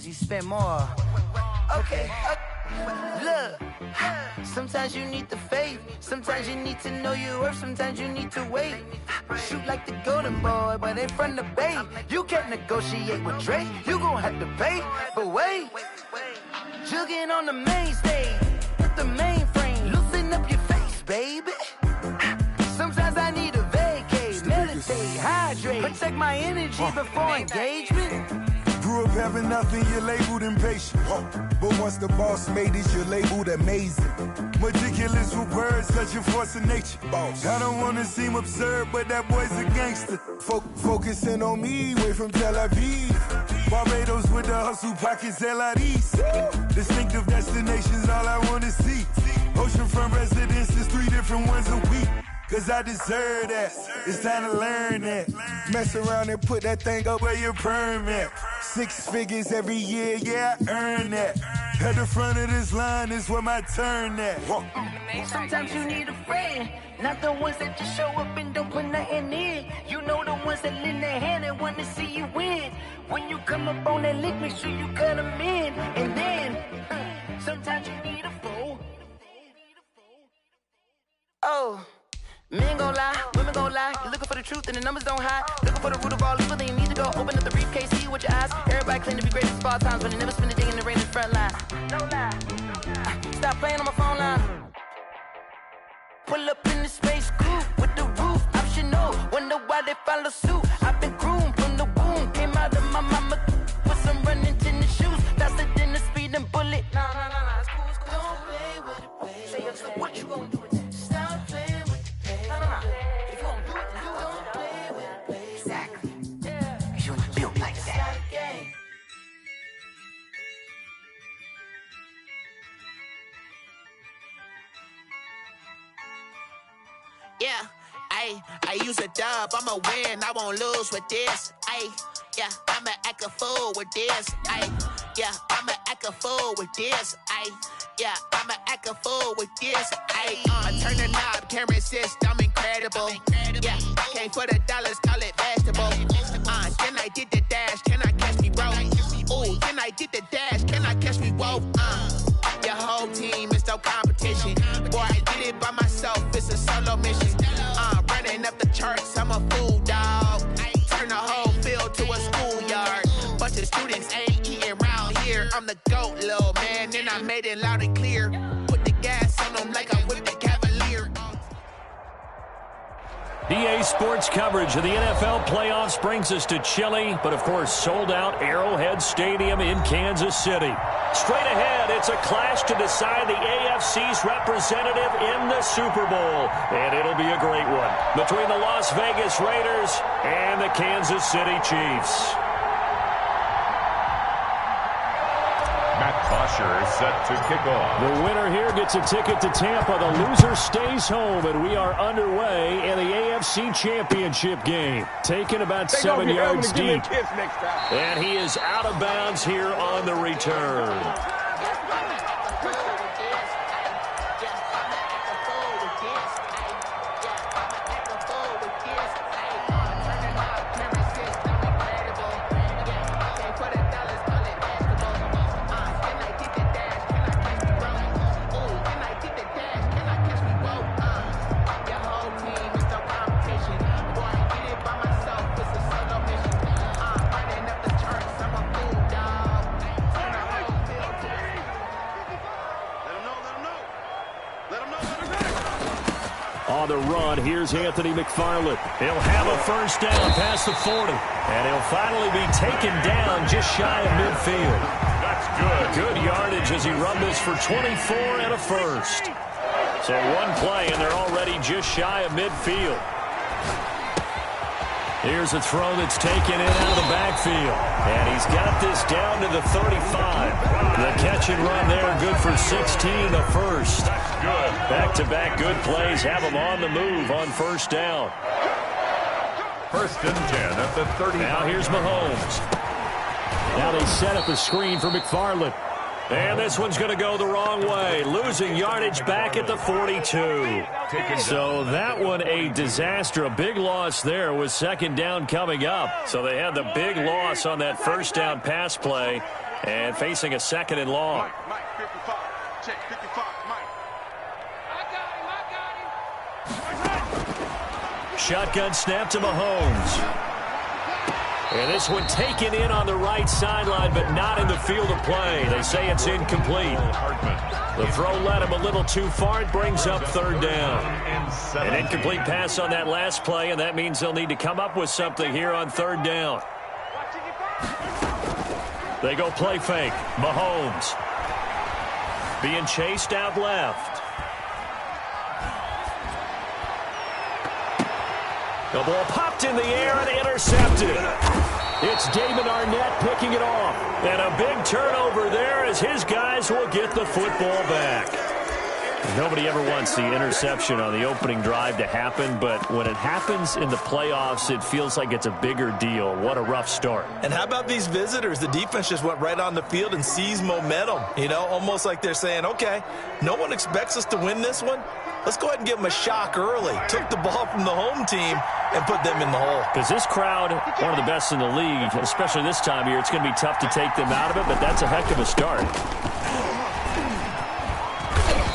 he spent more. Okay. Look, sometimes you need the faith. Sometimes you need to know your worth. Sometimes you need to wait. Shoot like the golden boy, but in front of the bay. You can't negotiate with Drake. You gon' have to pay. But wait, jugging on the main stage with the mainframe. Loosen up your face, baby. Sometimes I need a vacate, meditate, hydrate, protect my energy before engagement. Grew up having nothing, you're labeled impatient. But once the boss made it, you're labeled amazing. Meticulous with words, such a force of nature. I don't wanna seem absurd, but that boy's a gangster. Focusing on me, way from Tel Aviv. Barbados with the hustle pockets, LIDs. Distinctive destinations, all I wanna see. Oceanfront residences, 3 different ones a week. Cause I deserve that, it's time to learn that. Mess around and put that thing up where your perm at. 6 figures every year, yeah, I earn that. At the front of this line is where my turn at. Sometimes you need a friend, not the ones that just show up and don't put nothing in. You know the ones that lend their hand and want to see you win. When you come up on that lick, make sure you cut them in. And then, sometimes you need a fool. Oh. Men gon' lie, women gon' lie. You're looking for the truth and the numbers don't hide. Looking for the root of all evil, then you need to go open up the briefcase, see with your eyes. Everybody claim to be greatest of all times, but they never spend a day in the rain in the front line. No lie. Stop playing on my phone line. Pull up in the space coupe with the roof optional. Wonder why they follow suit. I've been groomed from the womb. Came out of my mama with some running tennis shoes. Faster than the speeding bullet. Nah, it's cool, it's cool. Don't play with it, baby. Say so what you gon' do with it? Stop playing with it. If you don't do it, then you don't play with it, baby. Exactly. Yeah. You ain't built like that. Yeah, I use a dub, I'ma win, I won't lose with this. Yeah, I'ma act a fool with this. Yeah, I'ma act a fool with this. Yeah, I'ma act a fool with this. I turn the knob, camera assist, I'm incredible. Yeah, came for the dollars, call it vegetable. Then I did the dash, can I catch me, bro? Ooh, then I did the dash, can I catch me, whoa? Your whole team is no competition. Boy, I did it by myself, it's a solo mission. Running up the charts, I'm a fool, dog. Turn the whole field to a schoolyard. Bunch of students ain't eating round here. I'm the GOAT, little man, and I made it loud and clear. Put the gas on them like I'm with the Cavalier. EA Sports coverage of the NFL playoffs brings us to Chile, but of course sold out Arrowhead Stadium in Kansas City. Straight ahead, it's a clash to decide the AFC's representative in the Super Bowl, and it'll be a great one between the Las Vegas Raiders and the Kansas City Chiefs. Matt Bosher is set to kick off. The winner here gets a ticket to Tampa. The loser stays home, and we are underway in the AFC Championship game. Taken about 7 yards deep. And he is out of bounds here on the return. On the run, here's Anthony McFarland. He'll have a first down past the 40. And he'll finally be taken down just shy of midfield. That's good. Good yardage as he rumbles for 24 and a first. So one play, and they're already just shy of midfield. Here's a throw that's taken in out of the backfield. And he's got this down to the 35. The catch and run there, good for 16, the first. Good. Back-to-back good plays have him on the move on first down. First and 10 at the 30. Now here's Mahomes. Now they set up a screen for McFarland. And this one's going to go the wrong way. Losing yardage back at the 42. So that one a disaster. A big loss there with second down coming up. So they had the big loss on that first down pass play. And facing a 2nd and long. Mike, 55. Check 55, Mike. Shotgun snap to Mahomes. And this one taken in on the right sideline, but not in the field of play. They say it's incomplete. The throw led him a little too far. It brings up 3rd down. An incomplete pass on that last play, and that means they'll need to come up with something here on 3rd down. They go play fake. Mahomes being chased out left. The ball popped in the air and intercepted. It's Damon Arnett picking it off. And a big turnover there as his guys will get the football back. Nobody ever wants the interception on the opening drive to happen, but when it happens in the playoffs, it feels like it's a bigger deal. What a rough start. And how about these visitors? The defense just went right on the field and seized momentum. You know, almost like they're saying, okay, no one expects us to win this one. Let's go ahead and give them a shock early. Took the ball from the home team and put them in the hole. Because this crowd, one of the best in the league, especially this time of year, it's going to be tough to take them out of it, but that's a heck of a start.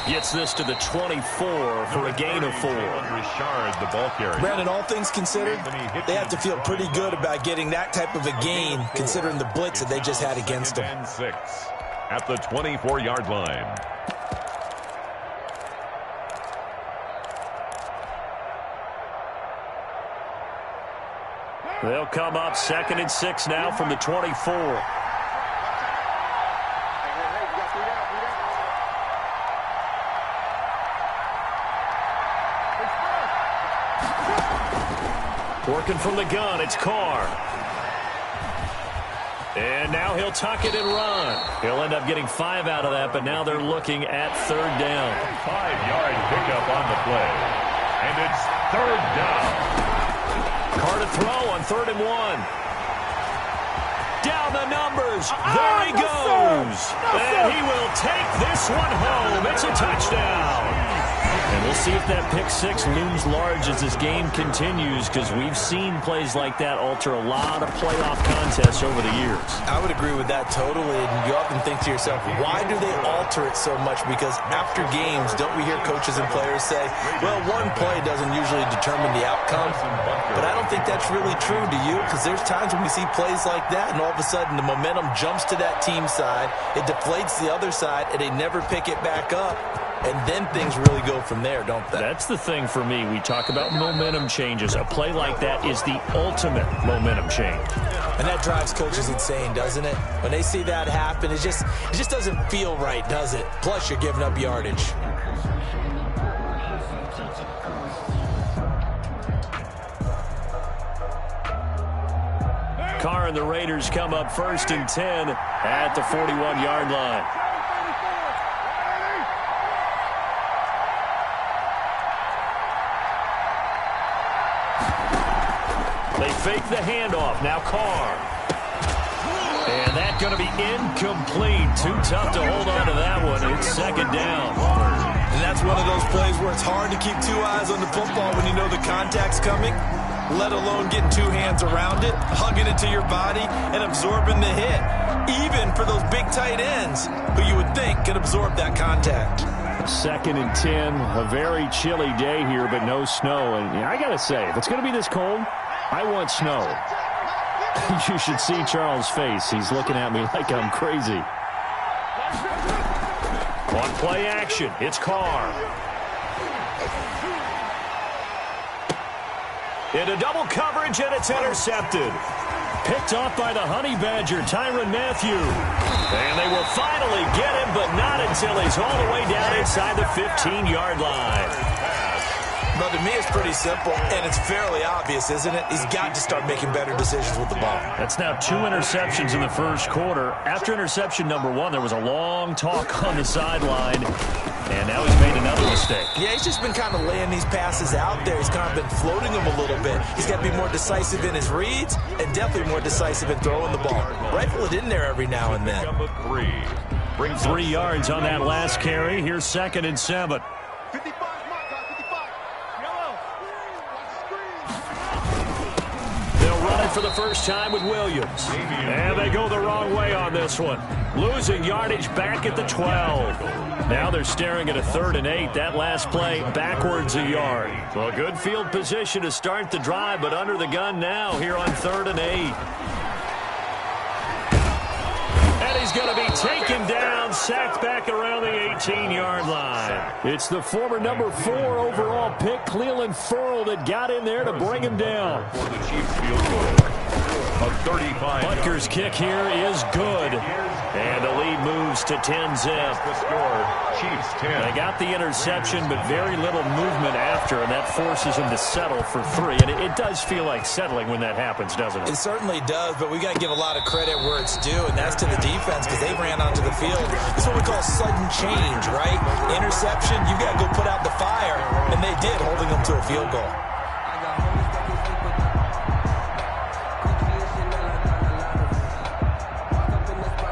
Gets this to the 24 for a gain of 4. Richard, the ball carrier. Brandon, all things considered, they have to feel pretty good about getting that type of a gain, considering the blitz that they just had against them. 6 at the 24-yard line. They'll come up 2nd and 6 now from the 24. Working from the gun, it's Carr. And now he'll tuck it and run. He'll end up getting 5 out of that, but now they're looking at 3rd down. 5-yard pickup on the play. And it's 3rd down. Carr to throw on 3rd and 1. Down the numbers. There he goes. And he will take this one home. It's a touchdown. And we'll see if that pick 6 looms large as this game continues, because we've seen plays like that alter a lot of playoff contests over the years. I would agree with that totally. And you often think to yourself, why do they alter it so much? Because after games, don't we hear coaches and players say, well, one play doesn't usually determine the outcome. But I don't think that's really true, do you? Because there's times when we see plays like that, and all of a sudden the momentum jumps to that team side, it deflates the other side, and they never pick it back up. And then things really go from there, don't they? That's the thing for me. We talk about momentum changes. A play like that is the ultimate momentum change. And that drives coaches insane, doesn't it? When they see that happen, it just doesn't feel right, does it? Plus, you're giving up yardage. Carr and the Raiders come up 1st and 10 at the 41-yard line. They fake the handoff. Now Carr. And that's going to be incomplete. Too tough to hold on to that one. It's 2nd down. And that's one of those plays where it's hard to keep 2 eyes on the football when you know the contact's coming, let alone getting 2 hands around it, hugging it to your body, and absorbing the hit. Even for those big tight ends who you would think could absorb that contact. 2nd and 10. A very chilly day here, but no snow. And I got to say, if it's going to be this cold, I want snow. You should see Charles' face. He's looking at me like I'm crazy. On play action, it's Carr. Into double coverage, and it's intercepted. Picked off by the Honey Badger, Tyrann Mathieu. And they will finally get him, but not until he's all the way down inside the 15-yard line. But to me, it's pretty simple, and it's fairly obvious, isn't it? He's got to start making better decisions with the ball. That's now 2 interceptions in the first quarter. After interception number 1, there was a long talk on the sideline, and now he's made another mistake. Yeah, he's just been kind of laying these passes out there. He's kind of been floating them a little bit. He's got to be more decisive in his reads and definitely more decisive in throwing the ball. Rifle it in there every now and then. Number 3. Bring 3 yards on that last carry. Here's 2nd and 7. for the first time with Williams. And they go the wrong way on this one. Losing yardage back at the 12. Now they're staring at a 3rd and 8. That last play backwards a yard. So a good field position to start the drive, but under the gun now here on 3rd and 8. And he's going to be taken down, sacked back around the 18-yard line. It's the former number 4 overall pick, Clelin Ferrell, that got in there to bring him down. For the Chiefs field goal. A 35. Butker's kick here is good. And the lead moves to 10-zip. The score, Chiefs 10. They got the interception, but very little movement after, and that forces them to settle for 3. And it does feel like settling when that happens, doesn't it? It certainly does, but we got to give a lot of credit where it's due, and that's to the defense because they ran onto the field. It's what we call sudden change, right? Interception, you got to go put out the fire, and they did, holding them to a field goal.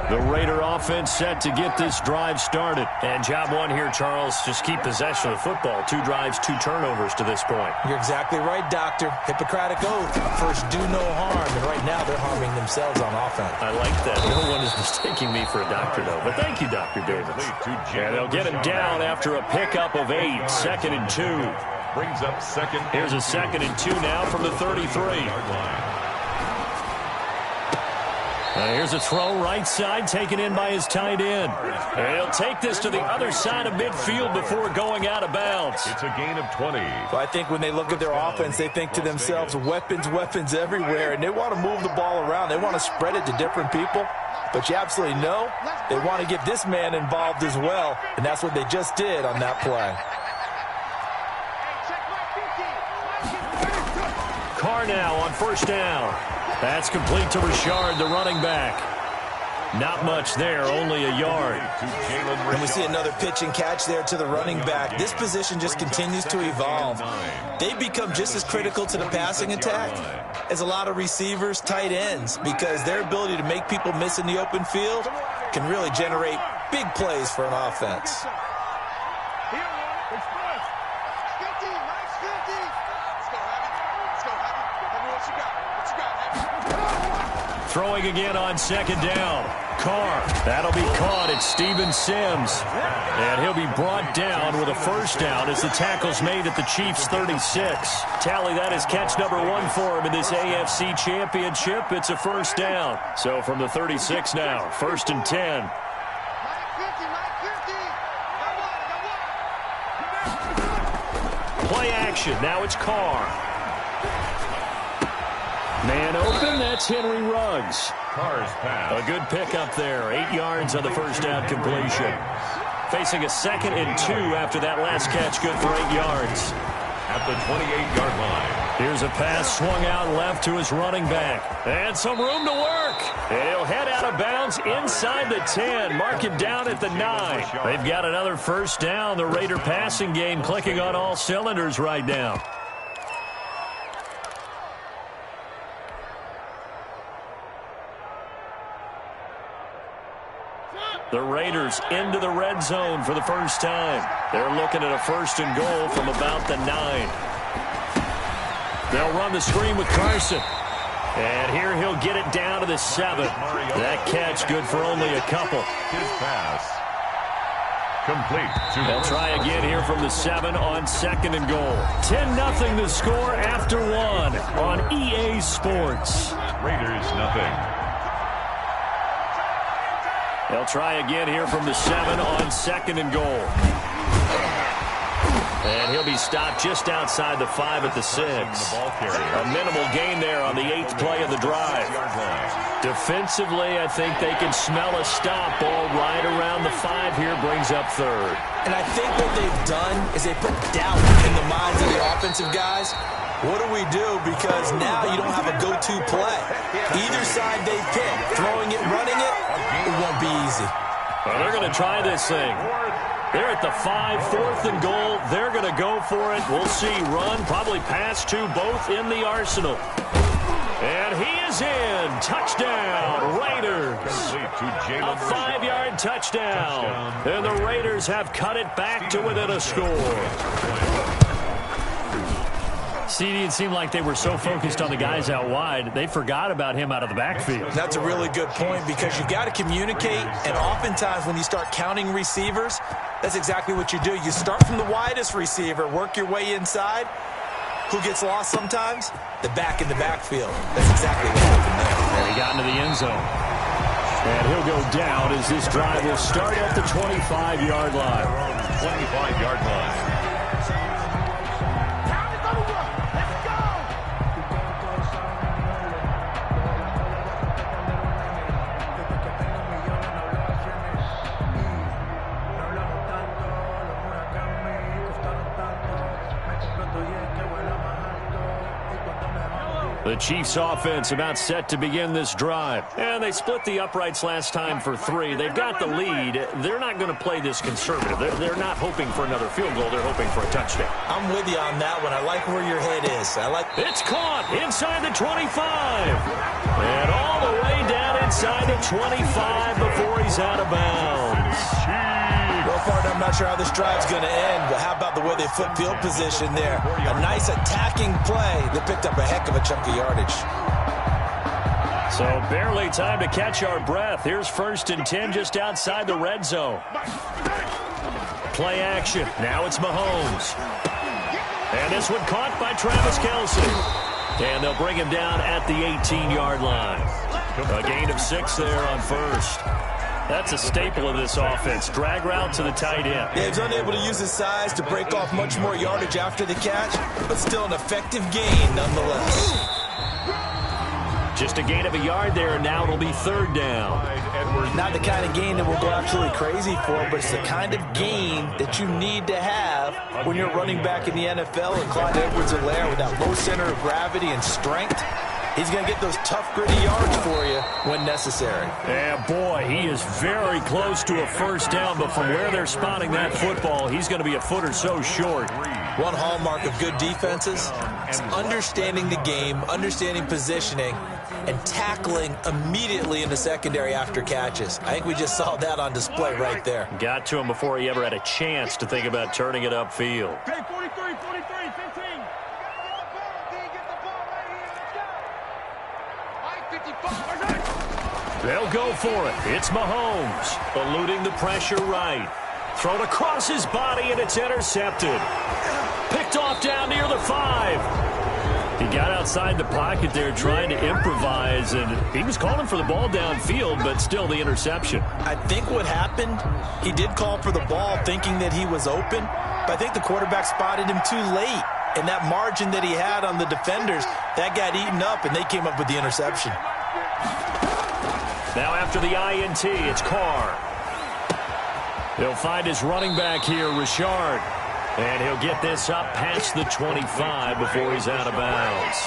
The Raider offense set to get this drive started. And job one here, Charles, just keep possession of the football. 2 drives, 2 turnovers to this point. You're exactly right, Doctor. Hippocratic oath. First, do no harm. And right now, they're harming themselves on offense. I like that. No one is mistaking me for a doctor, though. But thank you, Dr. Davis. And they'll get him down after a pickup of 8. 2nd and 2. Brings up 2nd. Here's a 2nd and 2 now from the 33. Here's a throw right side taken in by his tight end. And he'll take this to the other side of midfield before going out of bounds. It's a gain of 20. So I think when they look at their offense, they think to themselves, weapons, weapons everywhere. And they want to move the ball around. They want to spread it to different people. But you absolutely know they want to get this man involved as well. And that's what they just did on that play. Carr now on 1st down. That's complete to Richard, the running back. Not much there, only a yard. And we see another pitch and catch there to the running back. This position just continues to evolve. They become just as critical to the passing attack as a lot of receivers, tight ends, because their ability to make people miss in the open field can really generate big plays for an offense. Throwing again on 2nd down. Carr. That'll be caught. It's Steven Sims. And he'll be brought down with a 1st down as the tackle's made at the Chiefs' 36. Tally, that is catch number 1 for him in this AFC Championship. It's a 1st down. So from the 36 now, 1st and 10. Play action. Now it's Carr. Man open, that's Henry Ruggs. Carr's pass. A good pickup there. 8 yards on the 1st down completion. Facing a 2nd and 2 after that last catch, good for 8 yards. At the 28-yard line. Here's a pass swung out left to his running back. And some room to work. And he'll head out of bounds inside the 10. Mark him down at the 9. They've got another 1st down. The Raider passing game clicking on all cylinders right now. The Raiders into the red zone for the first time. They're looking at a 1st and goal from about the 9. They'll run the screen with Carson. And here he'll get it down to the 7. That catch good for only a couple. His pass. Complete. They'll try again here from the 7 on 2nd and goal. 10-0 the score after 1 on EA Sports. Raiders nothing. They'll try again here from the 7 on 2nd and goal. And he'll be stopped just outside the 5 at the 6. A minimal gain there on the 8th play of the drive. Defensively, I think they can smell a stop. Ball right around the 5 here, brings up 3rd. And I think what they've done is they put doubt in the minds of the offensive guys. What do we do? Because now you don't have a go-to play. Either side they pick, throwing it, running it, it won't be easy. Well, they're going to try this thing. They're at the 5, 4th and goal. They're going to go for it. We'll see. Run, probably pass to both in the arsenal. And he is in. Touchdown, Raiders. A 5-yard touchdown. And the Raiders have cut it back to within a score. CD, it seemed like they were so focused on the guys out wide, they forgot about him out of the backfield. That's a really good point because you've got to communicate, and oftentimes when you start counting receivers, that's exactly what you do. You start from the widest receiver, work your way inside. Who gets lost sometimes? The back in the backfield. That's exactly what happened there. And he got into the end zone. And he'll go down as this drive will start at the 25-yard line. 25-yard line. The Chiefs offense about set to begin this drive. And they split the uprights last time for 3. They've got the lead. They're not going to play this conservative. They're not hoping for another field goal. They're hoping for a touchdown. I'm with you on that one. I like where your head is. It's caught inside the 25. And all the way down inside the 25 before he's out of bounds. So far, I'm not sure how this drive's going to end, but how about the way they flip field position there? A nice attacking play that picked up a heck of a chunk of yardage. So barely time to catch our breath. Here's 1st and 10 just outside the red zone. Play action. Now it's Mahomes. And this one caught by Travis Kelce. And they'll bring him down at the 18-yard line. A gain of 6 there on 1st. That's a staple of this offense. Drag route to the tight end. Yeah, he's unable to use his size to break off much more yardage after the catch, but still an effective gain nonetheless. Just a gain of a yard there, and now it'll be 3rd down. Not the kind of gain that we'll go absolutely crazy for, but it's the kind of gain that you need to have when you're running back in the NFL. And Clyde Edwards-Helaire with that low center of gravity and strength, he's going to get those tough, gritty yards for you when necessary. Yeah, boy, he is very close to a 1st down, but from where they're spotting that football, he's going to be a foot or so short. One hallmark of good defenses is understanding the game, understanding positioning, and tackling immediately in the secondary after catches. I think we just saw that on display right there. Got to him before he ever had a chance to think about turning it upfield. Okay, 43, 15. They'll go for it. It's Mahomes, eluding the pressure right. Thrown across his body, and it's intercepted. Picked off down near the 5. He got outside the pocket there trying to improvise, and he was calling for the ball downfield, but still the interception. I think what happened, he did call for the ball thinking that he was open, but I think the quarterback spotted him too late. And that margin that he had on the defenders, that got eaten up, and they came up with the interception. Now after the INT, it's Carr. He'll find his running back here, Richard. And he'll get this up past the 25 before he's out of bounds.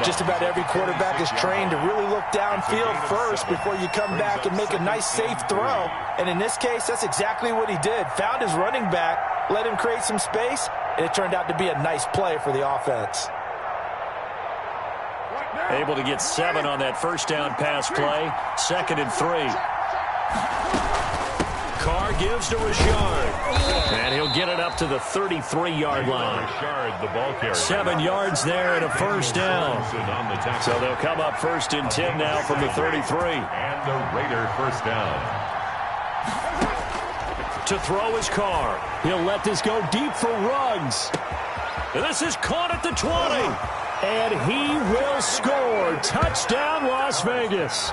Just about every quarterback is trained to really look downfield first before you come back and make a nice, safe throw. And in this case, that's exactly what he did. Found his running back, let him create some space, and it turned out to be a nice play for the offense. Able to get 7 on that 1st down pass play. 2nd and 3. Carr gives to Richard. And he'll get it up to the 33-yard line. 7 yards there and a 1st down. So they'll come up 1st and 10 now from the 33. And the Raider 1st down. To throw his Carr. He'll let this go deep for Ruggs. This is caught at the 20. And he will score. Touchdown, Las Vegas.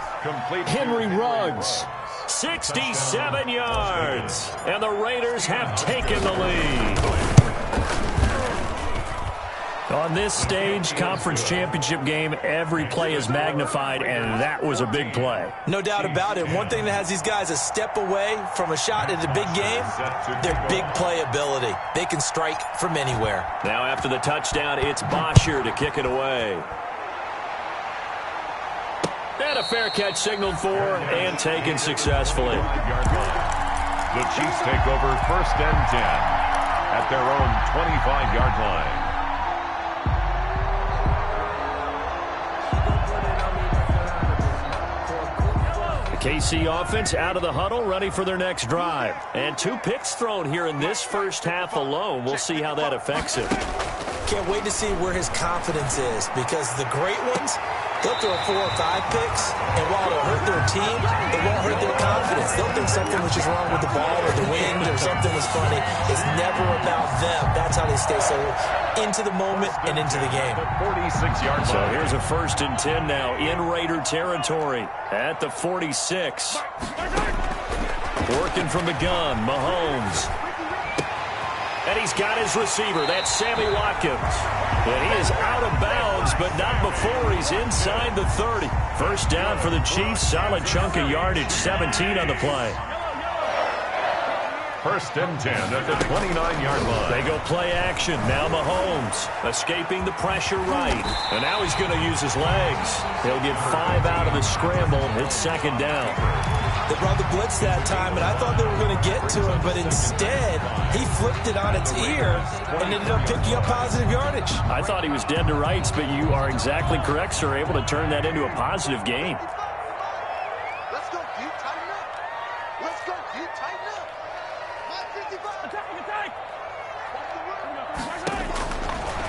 Henry Ruggs. 67 yards. And the Raiders have taken the lead. On this stage, conference championship game, every play is magnified, and that was a big play. No doubt about it. One thing that has these guys a step away from a shot at a big game, their big play ability. They can strike from anywhere. Now after the touchdown, it's Bosher to kick it away. And a fair catch signaled for and taken successfully. The Chiefs take over 1st and 10 at their own 25-yard line. KC offense out of the huddle, ready for their next drive. And 2 picks thrown here in this 1st half alone. We'll see how that affects it. can't wait to see where his confidence is, because the great ones, they'll throw 4 or 5 picks, and while it'll hurt their team, it won't hurt their confidence. They'll think something was just wrong with the ball or the wind or something was funny. It's never about them. That's how they stay so into the moment and into the game. 46-yard line. So here's a 1st and 10 now in Raider territory at the 46. Working from the gun, Mahomes. And he's got his receiver. That's Sammy Watkins. And he is out of bounds, but not before he's inside the 30. 1st down for the Chiefs. Solid chunk of yardage, 17 on the play. 1st and 10 at the 29-yard line. They go play action. Now Mahomes escaping the pressure right. And now he's going to use his legs. He'll get 5 out of the scramble. It's 2nd down. They brought the blitz that time, and I thought they were going to get to him, but instead, he flipped it on its ear and ended up picking up positive yardage. I thought he was dead to rights, but you are exactly correct, sir. Able to turn that into a positive gain. Let's go, dude. Tighten up. Let's go, dude. Tighten up. 55.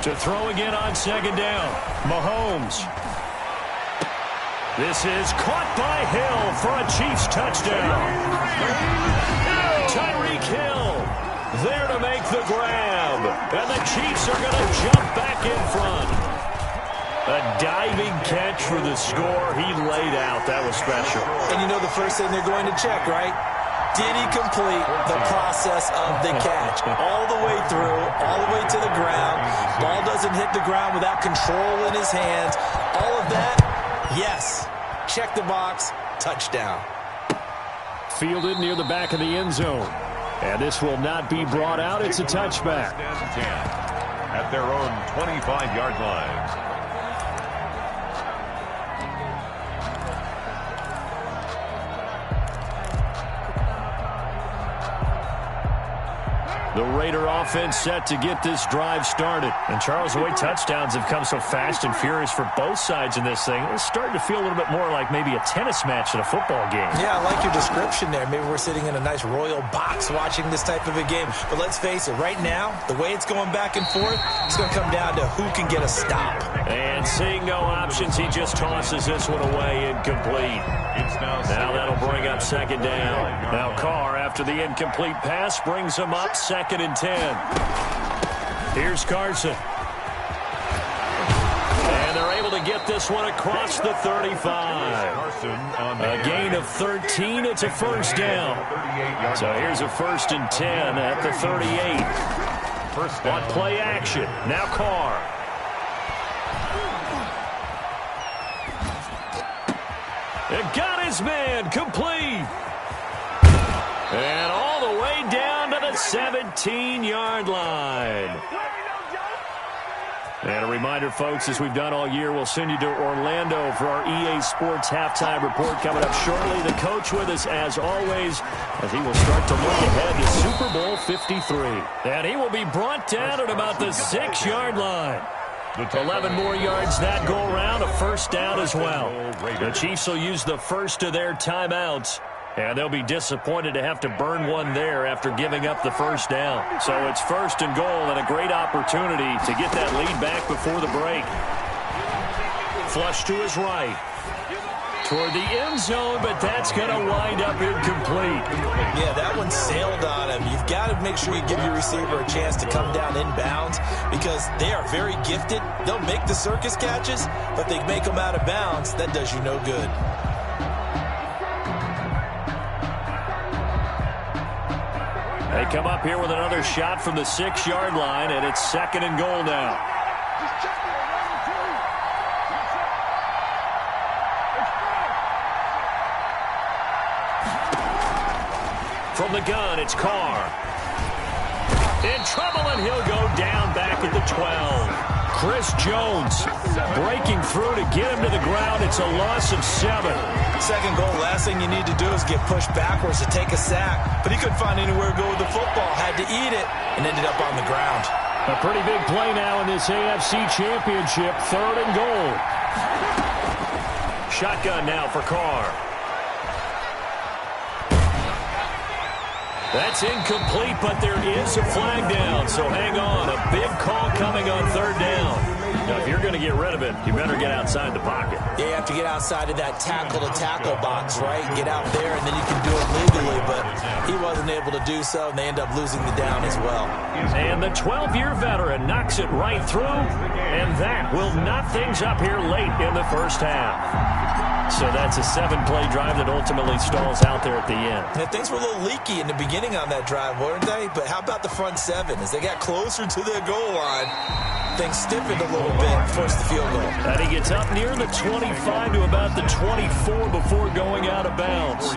To throw again on 2nd down. Mahomes. This is caught by Hill for a Chiefs touchdown. Tyreek Hill there to make the grab. And the Chiefs are going to jump back in front. A diving catch for the score. He laid out. That was special. And you know the first thing they're going to check, right? Did he complete the process of the catch? All the way through, all the way to the ground. Ball doesn't hit the ground without control in his hands. All of that, yes. Check the box, touchdown. Fielded near the back of the end zone. And this will not be brought out. It's a touchback. 10 at their own 25-yard line. The Raider offense set to get this drive started. And Charles, the way touchdowns have come so fast and furious for both sides in this thing, it's starting to feel a little bit more like maybe a tennis match in a football game. Yeah, I like your description there. Maybe we're sitting in a nice royal box watching this type of a game. But let's face it, right now, the way it's going back and forth, it's going to come down to who can get a stop. And seeing no options, he just tosses this one away, incomplete. Now that'll bring up 2nd down. Now Carr, after the incomplete pass, brings him up 2nd and 10. Here's Carson. And they're able to get this one across the 35. A gain of 13. It's a 1st down. So here's a 1st and 10 at the 38. On play action. Now Carr. And got his man complete. And all the way down to the 17-yard line. And a reminder, folks, as we've done all year, we'll send you to Orlando for our EA Sports halftime report coming up shortly. The coach with us, as always, as he will start to look ahead to Super Bowl 53. And he will be brought down at about the 6-yard line. 11 more yards that go around, a 1st down as well. The Chiefs will use the first of their timeouts, and they'll be disappointed to have to burn one there after giving up the 1st down. So it's 1st and goal and a great opportunity to get that lead back before the break. Flush to his right. Toward the end zone, but that's going to wind up incomplete. Yeah, that one sailed on him. You've got to make sure you give your receiver a chance to come down inbounds because they are very gifted. They'll make the circus catches, but they make them out of bounds. That does you no good. They come up here with another shot from the 6-yard line, and it's 2nd and goal now. From the gun, it's Carr. In trouble, and he'll go down back at the 12. Chris Jones breaking through to get him to the ground. It's a loss of 7. 2nd goal, last thing you need to do is get pushed backwards to take a sack. But he couldn't find anywhere to go with the football. Had to eat it and ended up on the ground. A pretty big play now in this AFC Championship. 3rd and goal. Shotgun now for Carr. That's incomplete, but there is a flag down, so hang on. A big call coming on third down. Now, if you're going to get rid of it, you better get outside the pocket. Yeah, you have to get outside of that tackle-to-tackle box, right? Get out there, and then you can do it legally, but he wasn't able to do so, and they end up losing the down as well. And the 12-year veteran knocks it right through, and that will knot things up here late in the first half. So that's a 7-play drive that ultimately stalls out there at the end. Yeah, things were a little leaky in the beginning on that drive, weren't they? But how about the front seven? As they got closer to the goal line, things stiffened a little bit, forced the field goal. And he gets up near the 25 to about the 24 before going out of bounds.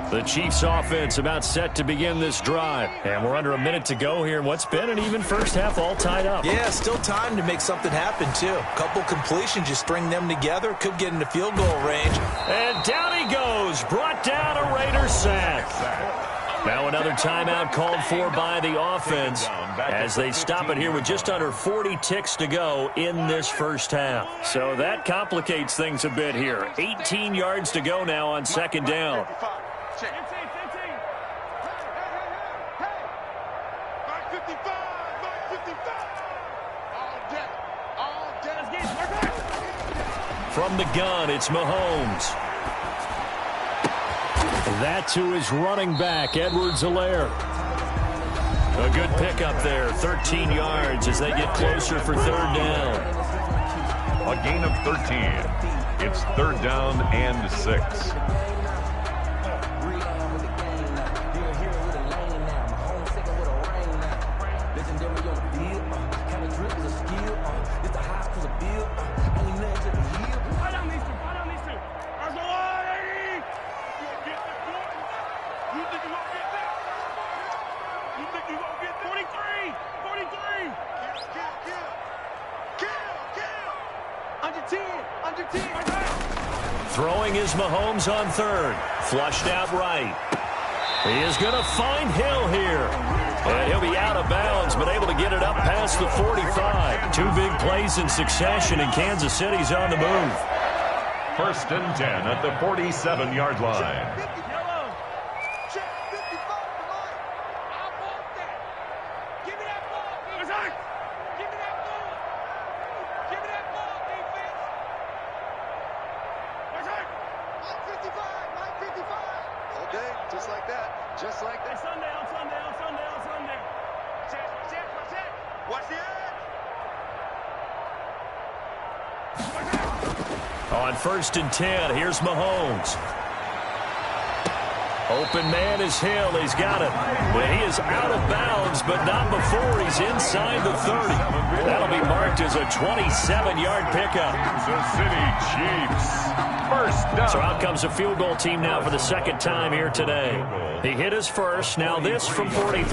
The Chiefs offense about set to begin this drive. And we're under a minute to go here in what's been an even first half all tied up. Yeah, still time to make something happen, too. A couple completions, you string them together, could get into field goal range. And down he goes, brought down a Raider sack. Now another timeout called for by the offense as they stop it here with just under 40 ticks to go in this first half. So that complicates things a bit here. 18 yards to go now on second down. Check. 15. Hey. 55. All day. Let's get it. From the gun, it's Mahomes. That to his running back, Edwards-Helaire. A good pickup there, 13 yards as they get closer for third down. A gain of 13. It's third down and 6. Throwing is Mahomes on third. Flushed out right. He is going to find Hill here. And he'll be out of bounds, but able to get it up past the 45. Two big plays in succession, and Kansas City's on the move. First and 10 at the 47-yard line. On first and 10, here's Mahomes. Open man is Hill. He's got it. But he is out of bounds, but not before he's inside the 30. That'll be marked as a 27-yard pickup. Kansas City Chiefs. First down. So out comes a field goal team now for the second time here today. He hit his first. Now this from 43.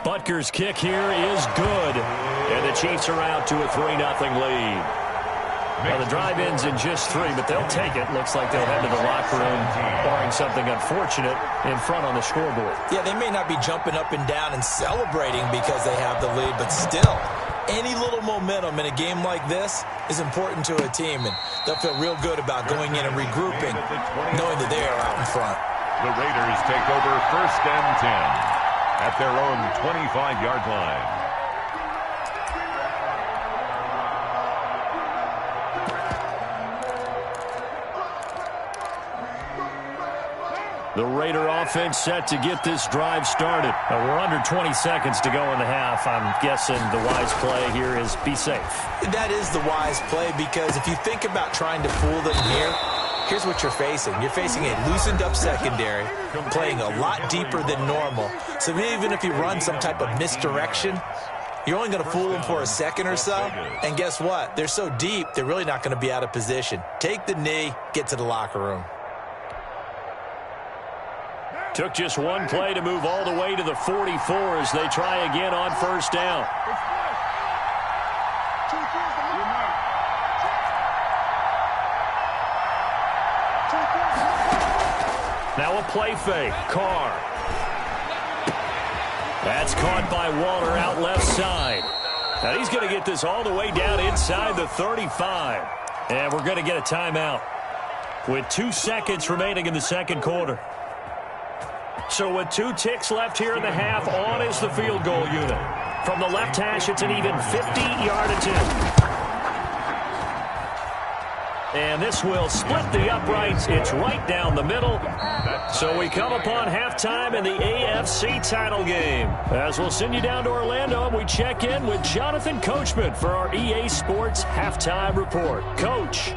Butker's kick here is good. And the Chiefs are out to a 3-0 lead. Well, the drive ends in just 3, but they'll take it. Looks like they'll head to the locker room, barring something unfortunate in front on the scoreboard. Yeah, they may not be jumping up and down and celebrating because they have the lead, but still, any little momentum in a game like this is important to a team, and they'll feel real good about going in and regrouping, knowing that they are out in front. The Raiders take over first and 10 at their own 25-yard line. The Raider offense set to get this drive started. Now, we're under 20 seconds to go in the half. I'm guessing the wise play here is be safe. That is the wise play, because if you think about trying to fool them here, here's what you're facing. You're facing a loosened up secondary, playing a lot deeper than normal. So even if you run some type of misdirection, you're only going to fool them for a second or so. And guess what? They're so deep, they're really not going to be out of position. Take the knee, get to the locker room. Took just one play to move all the way to the 44 as they try again on first down. Now a play fake. Carr. That's caught by Waller out left side. Now he's going to get this all the way down inside the 35. And we're going to get a timeout with 2 seconds remaining in the second quarter. So with 2 ticks left here in the half, on is the field goal unit. From the left hash, it's an even 50-yard attempt. And this will split the uprights. It's right down the middle. So we come upon halftime in the AFC title game. As we'll send you down to Orlando, we check in with Jonathan Coachman for our EA Sports Halftime Report. Coach.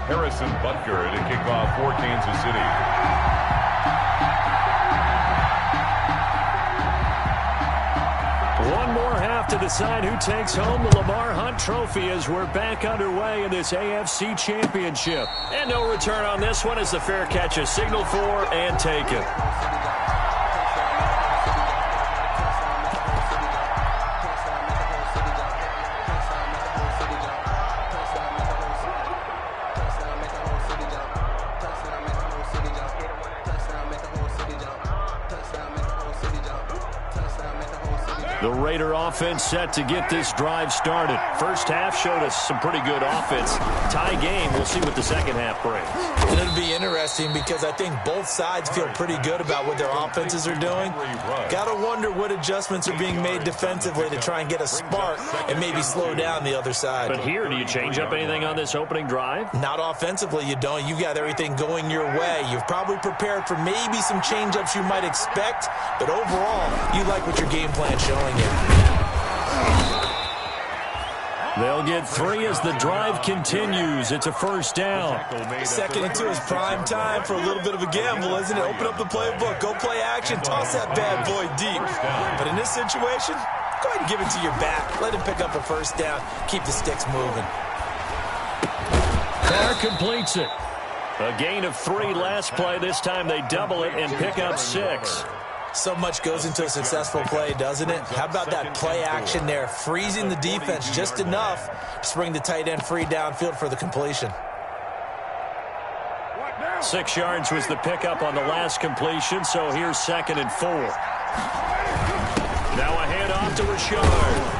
Harrison Butker to kick off for Kansas City. One more half to decide who takes home the Lamar Hunt Trophy as we're back underway in this AFC Championship. And no return on this one as the fair catch is signaled for and taken. The Raider offense set to get this drive started. First half showed us some pretty good offense. Tie game. We'll see what the second half brings. And it'll be interesting because I think both sides feel pretty good about what their offenses are doing. Got to wonder what adjustments are being made defensively to try and get a spark and maybe slow down the other side. But here, do you change up anything on this opening drive? Not offensively, you don't. You got everything going your way. You've probably prepared for maybe some change-ups you might expect, but overall, you like what your game plan's showing. They'll get 3 as the drive continues. It's a first down. 2nd and 2 is prime time for a little bit of a gamble, isn't it? Open up the playbook, go play action, toss that bad boy deep. But in this situation, go ahead and give it to your back. Let him pick up a first down. Keep the sticks moving. Carr completes it. A gain of 3 last play. This time they double it and pick up 6. So much goes into a successful play, doesn't it? How about that play action there, freezing the defense just enough to bring the tight end free downfield for the completion. 6 yards was the pickup on the last completion, so here's 2nd and 4. Now a handoff to Rashard.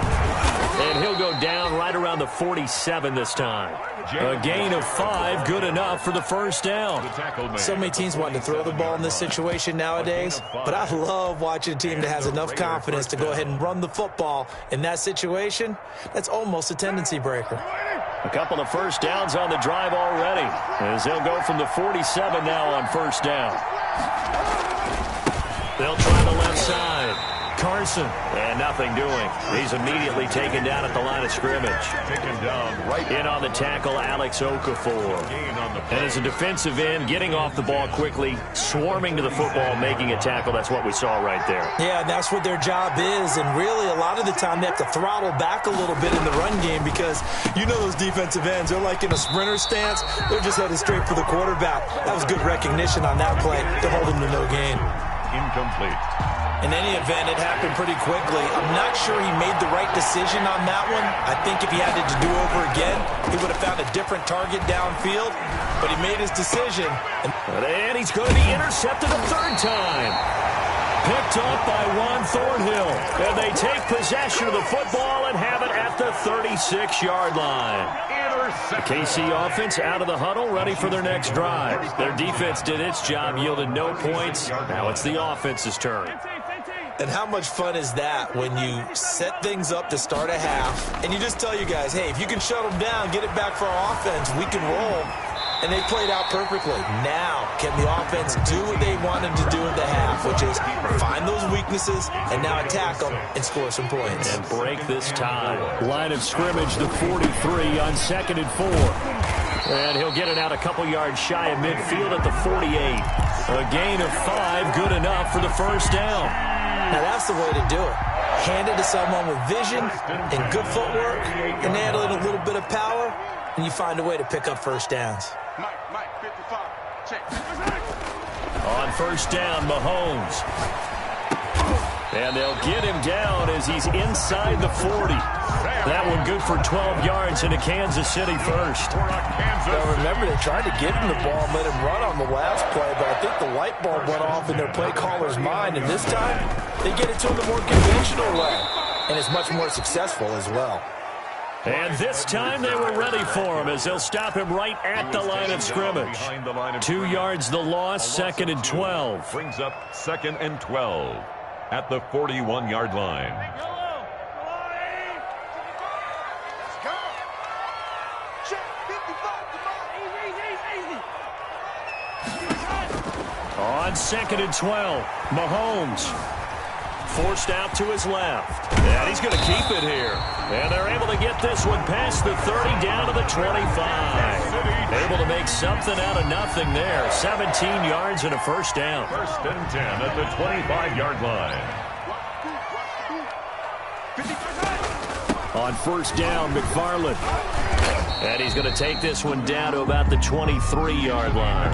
And he'll go down right around the 47 this time. A gain of 5, good enough for the first down. So many teams want to throw the ball in this situation nowadays, but I love watching a team that has enough confidence to go ahead and run the football. In that situation, that's almost a tendency breaker. A couple of first downs on the drive already, as they'll go from the 47 now on first down. They'll try the left side. Carson. And nothing doing. He's immediately taken down at the line of scrimmage. Taken down right in on the tackle, Alex Okafor. And as a defensive end, getting off the ball quickly, swarming to the football, making a tackle. That's what we saw right there. Yeah, and that's what their job is. And really, a lot of the time, they have to throttle back a little bit in the run game because you know those defensive ends, they're like in a sprinter stance. They're just headed straight for the quarterback. That was good recognition on that play to hold him to no gain. Incomplete. In any event, it happened pretty quickly. I'm not sure he made the right decision on that one. I think if he had it to do over again, he would have found a different target downfield. But he made his decision. And he's going to be intercepted a 3rd time. Picked up by Juan Thornhill. And they take possession of the football and have it at the 36-yard line. The KC offense out of the huddle, ready for their next drive. Their defense did its job, yielded no points. Now it's the offense's turn. And how much fun is that when you set things up to start a half, and you just tell you guys, hey, if you can shut them down, get it back for our offense, we can roll. And they played out perfectly. Now, can the offense do what they wanted to do in the half, which is find those weaknesses and now attack them and score some points. And break this tie. Line of scrimmage, the 43 on 2nd and 4. And he'll get it out a couple yards shy of midfield at the 48. A gain of 5, good enough for the first down. Now, that's the way to do it. Hand it to someone with vision and good footwork, and handle it a little bit of power, and you find a way to pick up first downs. Mike, 55, check. On first down, Mahomes. And they'll get him down as he's inside the 40. That one good for 12 yards into Kansas City first. Now remember, they tried to give him the ball and let him run on the last play, but I think the light bulb went off in their play caller's mind, and this time they get it to him the more conventional way, and it's much more successful as well. And this time they were ready for him as they'll stop him right at the line of scrimmage. 2 yards the loss, 2nd and 12. Brings up 2nd and 12 at the 41-yard line. On 2nd and 12, Mahomes forced out to his left. And he's going to keep it here. And they're able to get this one past the 30 down to the 25. Able to make something out of nothing there. 17 yards and a first down. 1st and 10 at the 25-yard line. On 1st down, McFarland. And he's going to take this one down to about the 23-yard line.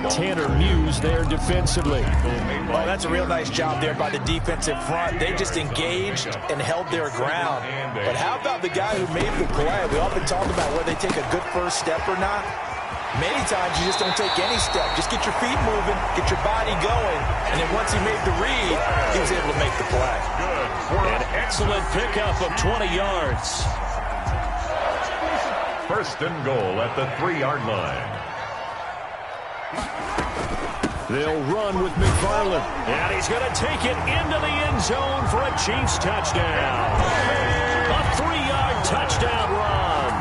Tanner Muse there defensively. Well, that's a real nice job there by the defensive front. They just engaged and held their ground. But how about the guy who made the play? We often talk about whether they take a good first step or not. Many times you just don't take any step. Just get your feet moving, get your body going, and then once he made the read, he was able to make the play. An excellent pickup of 20 yards. 1st and goal at the 3-yard line. They'll run with McFarland. And he's going to take it into the end zone for a Chiefs touchdown. A 3-yard touchdown run.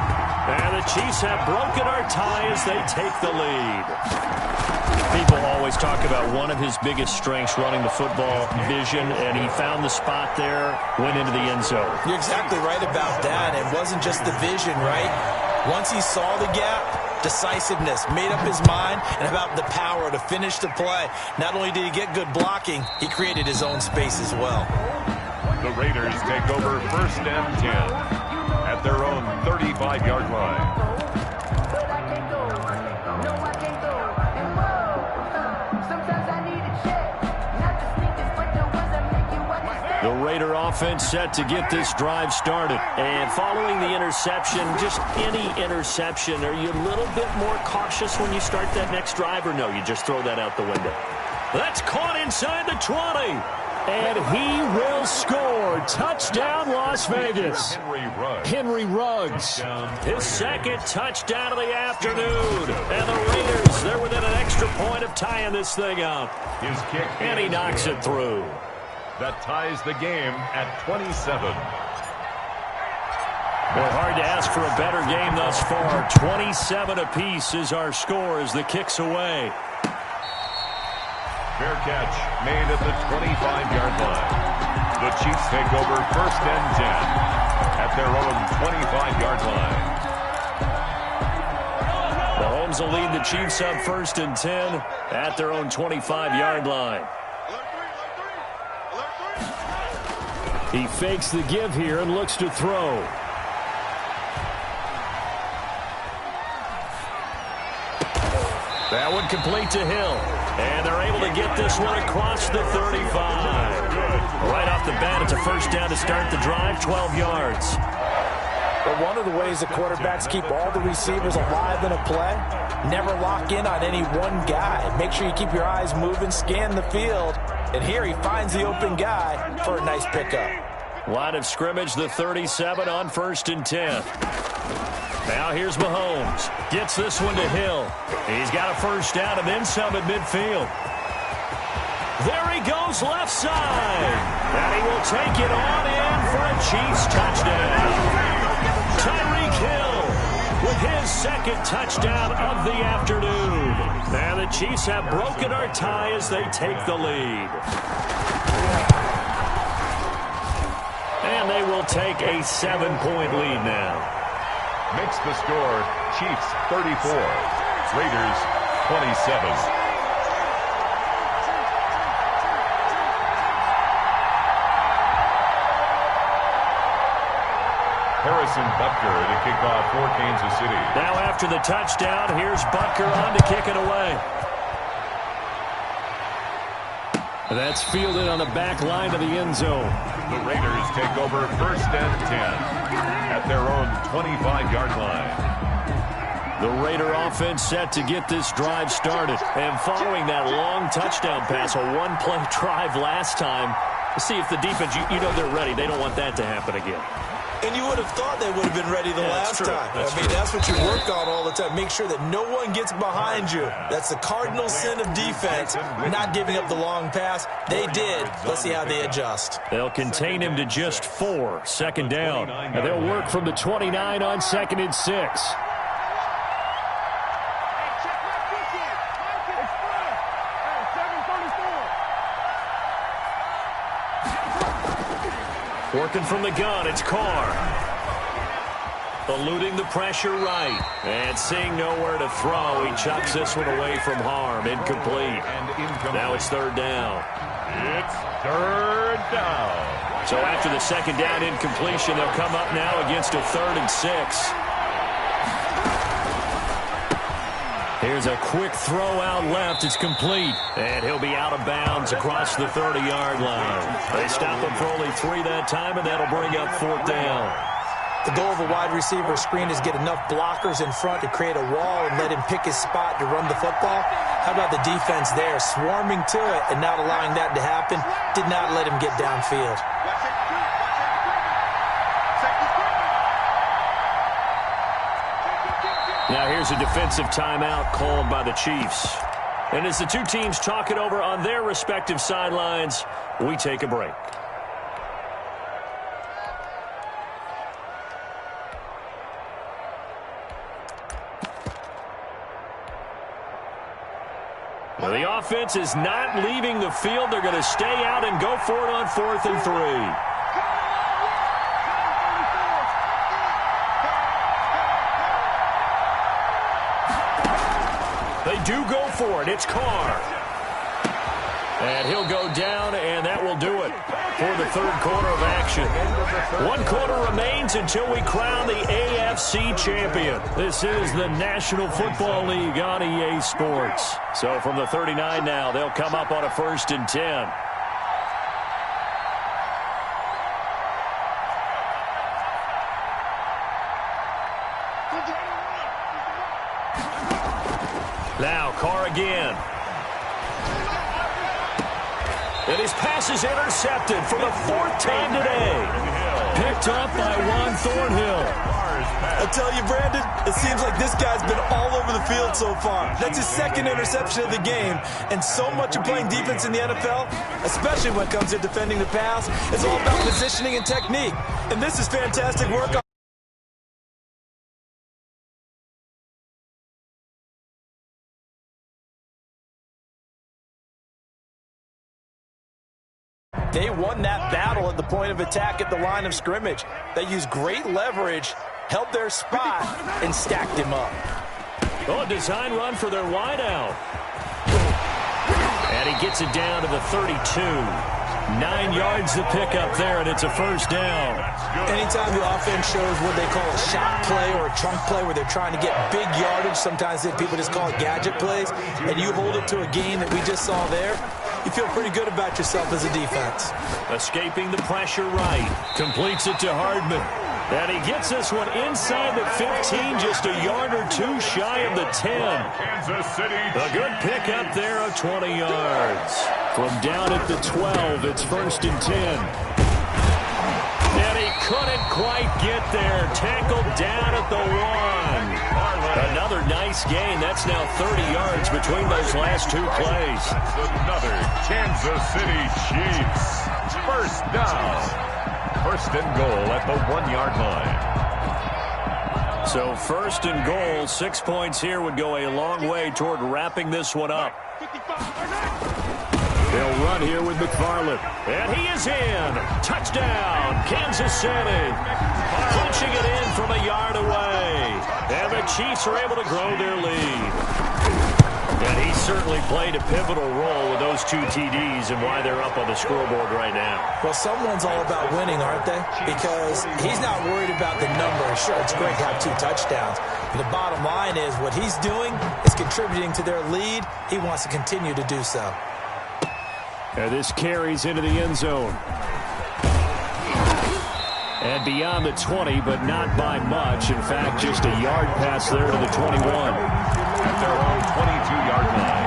And the Chiefs have broken our tie as they take the lead. People always talk about one of his biggest strengths running the football, vision, and he found the spot there, went into the end zone. You're exactly right about that. It wasn't just the vision, right? Once he saw the gap, decisiveness, made up his mind, and about the power to finish the play. Not only did he get good blocking, he created his own space as well. The Raiders take over 1st and 10 at their own 35-yard line. The Raider offense set to get this drive started. And following the interception, just any interception, are you a little bit more cautious when you start that next drive, or no, you just throw that out the window? That's caught inside the 20. And he will score. Touchdown, Las Vegas. Henry Ruggs. His 2nd touchdown of the afternoon. And the Raiders, they're within an extra point of tying this thing up. His kick, and he knocks it through. That ties the game at 27. Boy, hard to ask for a better game thus far. 27 apiece is our score as the kick's away. Fair catch made at the 25-yard line. The Chiefs take over 1st and 10 at their own 25-yard line. Mahomes will lead the Chiefs up 1st and 10 at their own 25-yard line. He fakes the give here and looks to throw. That one complete to Hill. And they're able to get this one across the 35. Right off the bat, it's a 1st down to start the drive, 12 yards. But one of the ways the quarterbacks keep all the receivers alive in a play, never lock in on any one guy. Make sure you keep your eyes moving, scan the field. And here he finds the open guy for a nice pickup. Line of scrimmage, the 37 on 1st and 10. Now here's Mahomes. Gets this one to Hill. He's got a 1st down and then some at midfield. There he goes left side. And he will take it on in for a Chiefs touchdown. Tyreek Hill with his 2nd touchdown of the afternoon. And the Chiefs have broken our tie as they take the lead. And they will take a 7-point lead now. Makes the score Chiefs 34, Raiders 27. Harrison Butker to kick off for Kansas City. Now after the touchdown, here's Butker on to kick it away. That's fielded on the back line of the end zone. The Raiders take over 1st and 10 at their own 25-yard line. The Raider offense set to get this drive started. And following that long touchdown pass, a one-play drive last time, see if the defense, you know they're ready. They don't want that to happen again. And you would have thought they would have been ready the last time. That's what you work on all the time. Make sure that no one gets behind you. That's the cardinal sin of defense, not giving up the long pass. They did. Let's see how they adjust. They'll contain him to just 4, 2nd down. And they'll work from the 29 on 2nd and 6. Working from the gun, it's Carr. Eluding the pressure right. And seeing nowhere to throw, he chucks this one away from harm. Incomplete. Now it's 3rd down. It's 3rd down. So after the 2nd down incompletion, they'll come up now against a 3rd and 6. Here's a quick throw out left. It's complete. And he'll be out of bounds across the 30-yard line. They stop him for only 3 that time, and that'll bring up 4th down. The goal of a wide receiver screen is get enough blockers in front to create a wall and let him pick his spot to run the football. How about the defense there, swarming to it and not allowing that to happen? Did not let him get downfield. Now here's a defensive timeout called by the Chiefs. And as the two teams talk it over on their respective sidelines, we take a break. Well, the offense is not leaving the field. They're going to stay out and go for it on 4th and 3. They do go for it. It's Carr. And he'll go down, and that will do it for the 3rd quarter of action. 1 quarter remains until we crown the AFC champion. This is the National Football League on EA Sports. So from the 39 now, they'll come up on a 1st and 10. Now Carr again. And his pass is intercepted for the 4th time today. Picked up by Juan Thornhill. I tell you, Brandon, it seems like this guy's been all over the field so far. That's his 2nd interception of the game. And so much of playing defense in the NFL, especially when it comes to defending the pass, is all about positioning and technique. And this is fantastic work. They won that battle at the point of attack at the line of scrimmage. They used great leverage, held their spot, and stacked him up. Oh, a design run for their wideout. And he gets it down to the 32. 9 yards to pick up there, and it's a 1st down. Anytime the offense shows what they call a shot play or a trunk play where they're trying to get big yardage, sometimes people just call it gadget plays, and you hold it to a gain that we just saw there, you feel pretty good about yourself as a defense. Escaping the pressure right. Completes it to Hardman. And he gets this one inside the 15, just a yard or 2 shy of the 10. Kansas City. A good pick up there of 20 yards. From down at the 12, it's 1st and 10. And he couldn't quite get there. Tackled down at the 1. Another nice gain. That's now 30 yards between those last 2 plays. Another Kansas City Chiefs. 1st down. 1st and goal at the 1-yard line. So 1st and goal, 6 points here would go a long way toward wrapping this one up. They'll run here with McFarland. And he is in. Touchdown, Kansas City. Punching it in from a yard away. And the Chiefs are able to grow their lead. And he certainly played a pivotal role with those 2 TDs and why they're up on the scoreboard right now. Well, someone's all about winning, aren't they? Because he's not worried about the number. Sure, it's great to have 2 touchdowns. But the bottom line is what he's doing is contributing to their lead. He wants to continue to do so. And this carries into the end zone. And beyond the 20, but not by much. In fact, just a yard pass there to the 21. At their own 22-yard line.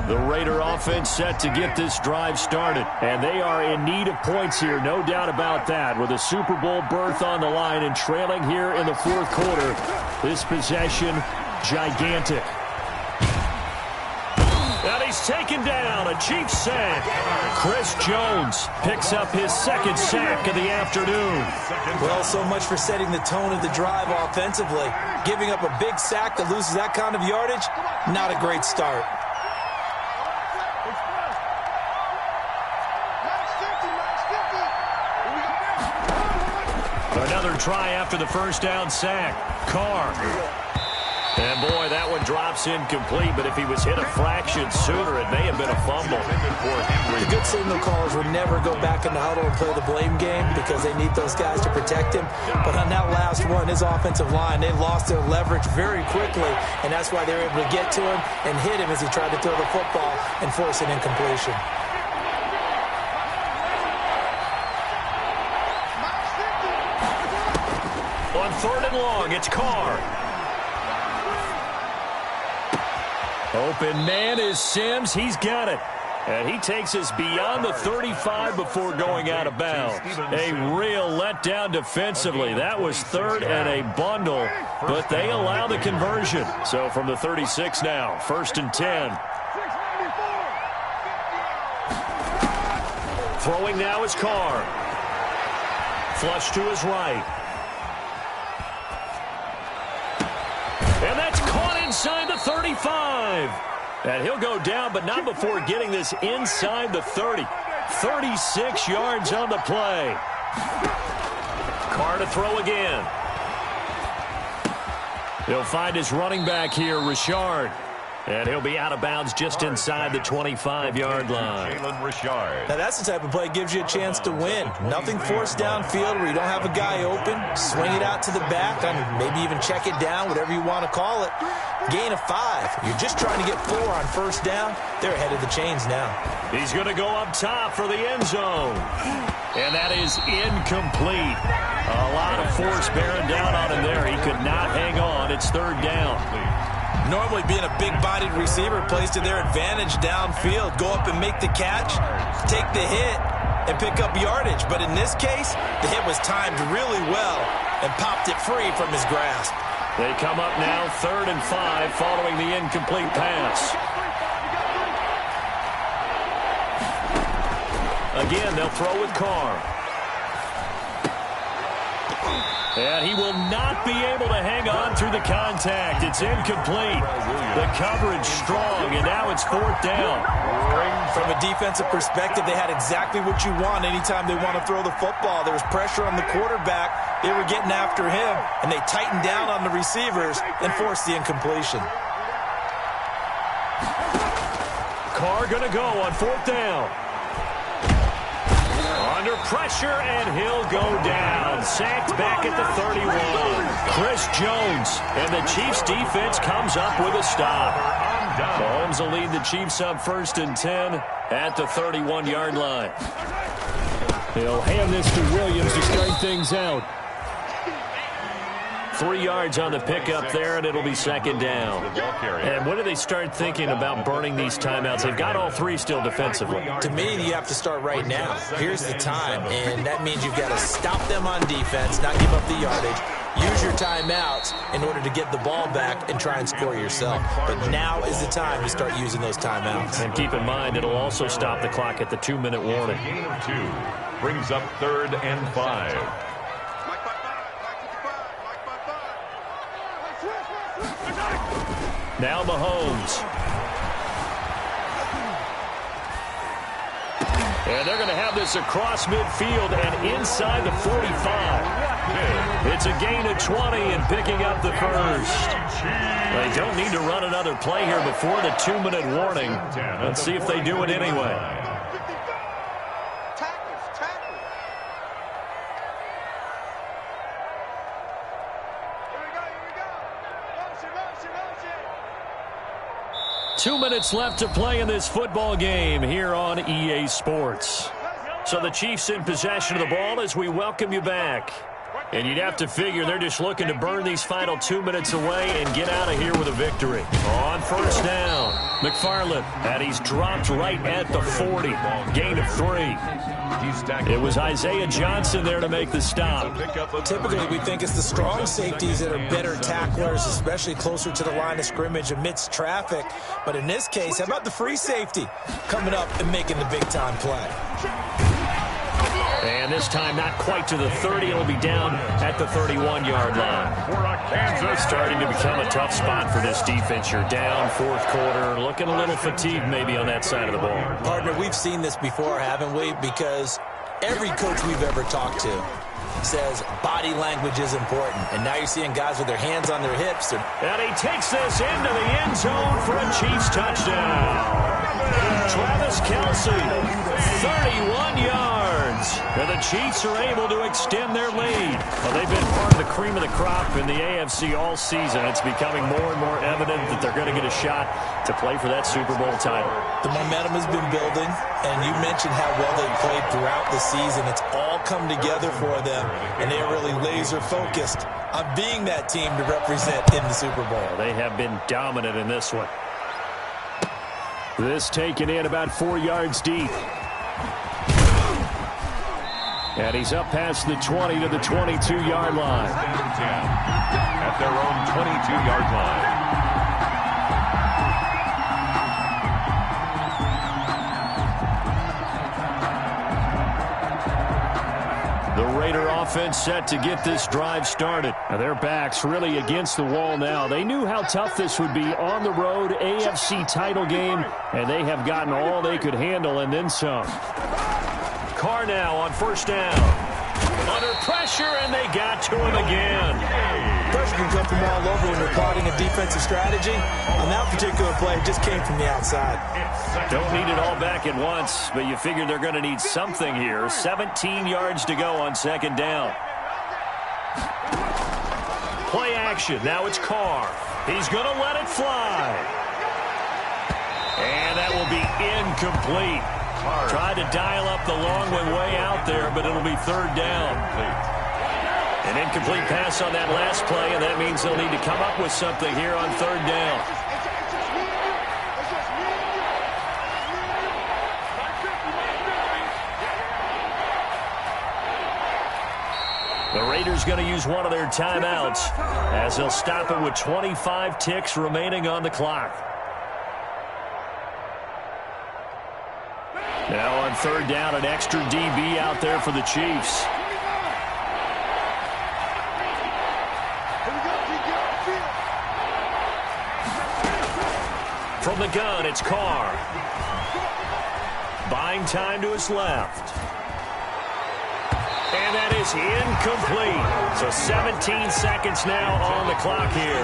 The Raider offense set to get this drive started. And they are in need of points here, no doubt about that. With a Super Bowl berth on the line and trailing here in the fourth quarter. This possession, gigantic. And he's taken down, a Chiefs sack. Chris Jones picks up his second sack of the afternoon. Well, so much for setting the tone of the drive offensively. Giving up a big sack that loses that kind of yardage, not a great start. Another try after the first down sack. Carr. And boy, that one drops incomplete, but if he was hit a fraction sooner, it may have been a fumble. The good signal callers would never go back in the huddle and play the blame game because they need those guys to protect him. But on that last one, his offensive line, they lost their leverage very quickly, and that's why they were able to get to him and hit him as he tried to throw the football and force an incompletion. On 3rd and long, it's Carr. Open man is Sims. He's got it. And he takes us beyond the 35 before going out of bounds. A real letdown defensively. That was 3rd and a bundle, but they allow the conversion. So from the 36 now, 1st and 10. Throwing now is Carr. Flush to his right. And that's caught inside the 35. And he'll go down, but not before getting this inside the 30. 36 yards on the play. Carr to throw again. He'll find his running back here, Richard. And he'll be out of bounds just inside the 25-yard line. Jalen Richard. Now, that's the type of play that gives you a chance to win. Nothing forced downfield where you don't have a guy open. Swing it out to the back, and maybe even check it down, whatever you want to call it. Gain of 5. You're just trying to get 4 on 1st down. They're ahead of the chains now. He's going to go up top for the end zone. And that is incomplete. A lot of force bearing down on him there. He could not hang on. It's 3rd down. Normally being a big-bodied receiver plays to their advantage downfield. Go up and make the catch, take the hit, and pick up yardage. But in this case, the hit was timed really well and popped it free from his grasp. They come up now 3rd and 5 following the incomplete pass. Again, they'll throw with Carr. And he will not be able to hang on through the contact. It's incomplete. The coverage strong, and now it's 4th down. From a defensive perspective, they had exactly what you want anytime they want to throw the football. There was pressure on the quarterback. They were getting after him, and they tightened down on the receivers and forced the incompletion. Carr going to go on 4th down. Under pressure, and he'll go down. Sacked back at the 31. Chris Jones, and the Chiefs defense comes up with a stop. Mahomes will lead the Chiefs up 1st and 10 at the 31-yard line. He'll hand this to Williams to start things out. 3 yards on the pickup there, and it'll be 2nd down. And when do they start thinking about burning these timeouts? They've got all 3 still defensively. To me, you have to start right now. Here's the time, and that means you've got to stop them on defense, not give up the yardage. Use your timeouts in order to get the ball back and try and score yourself. But now is the time to start using those timeouts. And keep in mind, it'll also stop the clock at the 2-minute warning. Gain of 2 brings up 3rd and 5. Now Mahomes. And they're going to have this across midfield and inside the 45. It's a gain of 20 and picking up the first. They don't need to run another play here before the 2-minute warning. Let's see if they do it anyway. 2 minutes left to play in this football game here on EA Sports. So the Chiefs in possession of the ball as we welcome you back. And you'd have to figure they're just looking to burn these final 2 minutes away and get out of here with a victory. On first down, McFarland, and he's dropped right at the 40. Gain of 3. It was Isaiah Johnson there to make the stop. Typically, we think it's the strong safeties that are better tacklers, especially closer to the line of scrimmage amidst traffic. But in this case, how about the free safety coming up and making the big-time play? And this time not quite to the 30. It'll be down at the 31-yard line. Starting to become a tough spot for this defense. You're down fourth quarter, looking a little fatigued maybe on that side of the ball. Partner, we've seen this before, haven't we? Because every coach we've ever talked to says body language is important. And now you're seeing guys with their hands on their hips. And he takes this into the end zone for a Chiefs touchdown. Travis Kelce, 31 yards. And the Chiefs are able to extend their lead. Well, they've been part of the cream of the crop in the AFC all season. It's becoming more and more evident that they're going to get a shot to play for that Super Bowl title. The momentum has been building, and you mentioned how well they played throughout the season. It's all come together for them, and they're really laser-focused on being that team to represent in the Super Bowl. They have been dominant in this one. This taken in about 4 yards deep. And he's up past the 20 to the 22-yard line. At their own 22-yard line. The Raider offense set to get this drive started. Now their backs really against the wall now. They knew how tough this would be on the road, AFC title game, and they have gotten all they could handle and then some. Carr now on first down. Under pressure, and they got to him again. Pressure can come from all over when you're plotting a defensive strategy. On that particular play, it just came from the outside. Don't need it all back at once, but you figure they're going to need something here. 17 yards to go on second down. Play action. Now it's Carr. He's going to let it fly. And that will be incomplete. Tried to dial up the long one way out there, but it'll be third down. An incomplete pass on that last play, and that means they'll need to come up with something here on third down. The Raiders going to use one of their timeouts as they'll stop it with 25 ticks remaining on the clock. Now on third down, an extra DB out there for the Chiefs. From the gun, it's Carr. Buying time to his left. And that is incomplete. So 17 seconds now on the clock here.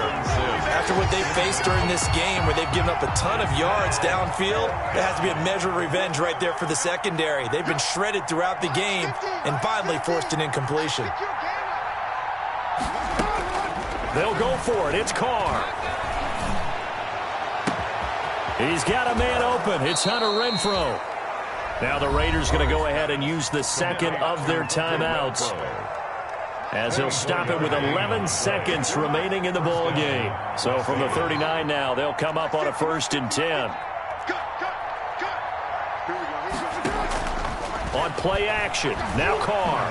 After what they've faced during this game where they've given up a ton of yards downfield, there has to be a measure of revenge right there for the secondary. They've been shredded throughout the game and finally forced an incompletion. They'll go for it. It's Carr. He's got a man open. It's Hunter Renfrow. Now the Raiders going to go ahead and use the second of their timeouts as they'll stop it with 11 seconds remaining in the ball game. So from the 39 now, they'll come up on a 1st and 10. On play action, now Carr.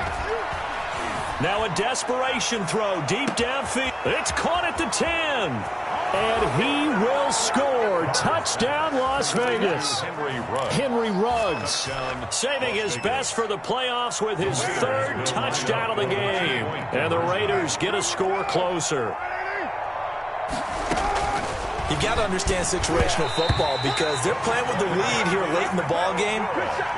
Now a desperation throw deep downfield. It's caught at the 10. And he will score. Touchdown, Las Vegas. Henry Ruggs saving his best for the playoffs with his 3rd touchdown of the game. And the Raiders get a score closer. You got to understand situational football because they're playing with the lead here late in the ball game.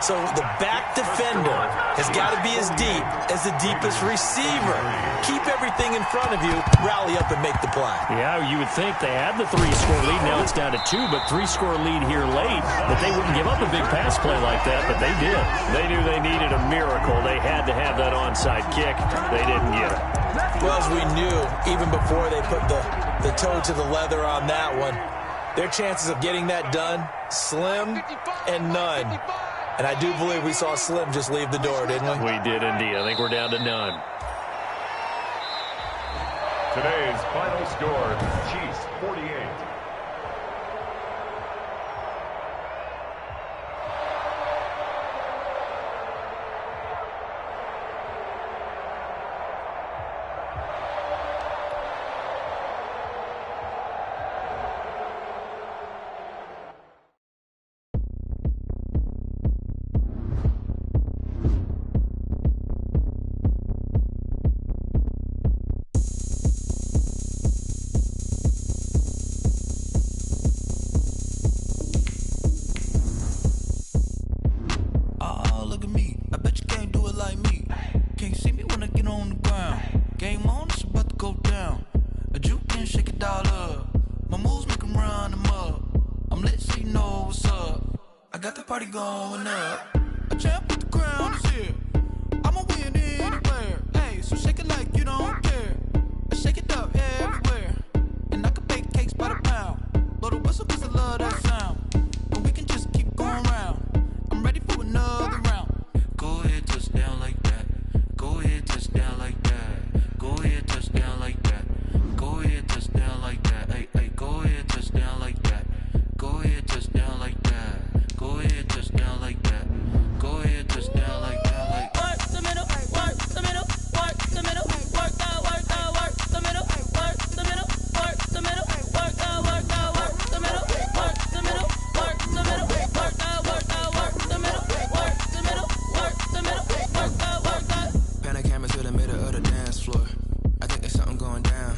So the back defender has got to be as deep as the deepest receiver. Keep everything in front of you, rally up and make the play. Yeah, you would think they had the 3-score lead. Now it's down to 2, but 3-score lead here late. But they wouldn't give up a big pass play like that, but they did. They knew they needed a miracle. They had to have that onside kick. They didn't get it. Well, as we knew, even before they put the toe to the leather on that one, their chances of getting that done, slim and none. And I do believe we saw Slim just leave the door, didn't we? We did indeed. I think we're down to none. Today's final score, Chiefs 48. Going up, a champ with the crown is here. I'ma win anywhere. Hey, so shake it like you don't care. I shake it up everywhere. And I can bake cakes by the pound. Blow the whistle 'cause I love that sound. And we can just keep going round. I'm ready for another round. Go ahead, touch down like that. Go ahead, touch down like that. Go ahead, touch down like that. Go ahead, touch down like that. Hey, hey, go ahead, touch down like that. Go ahead, touch down like that. Go ahead, touch down like that. Go ahead, touch down like that. Like work the middle, work the middle, work the middle, work that, work that, work the middle, work the middle, work the middle, work that, work that, work the middle, work the middle, work the middle, work that, work that, work the middle, work the middle, work the middle, work that, work that. Pan the camera to the middle of the dance floor. I think there's something going down.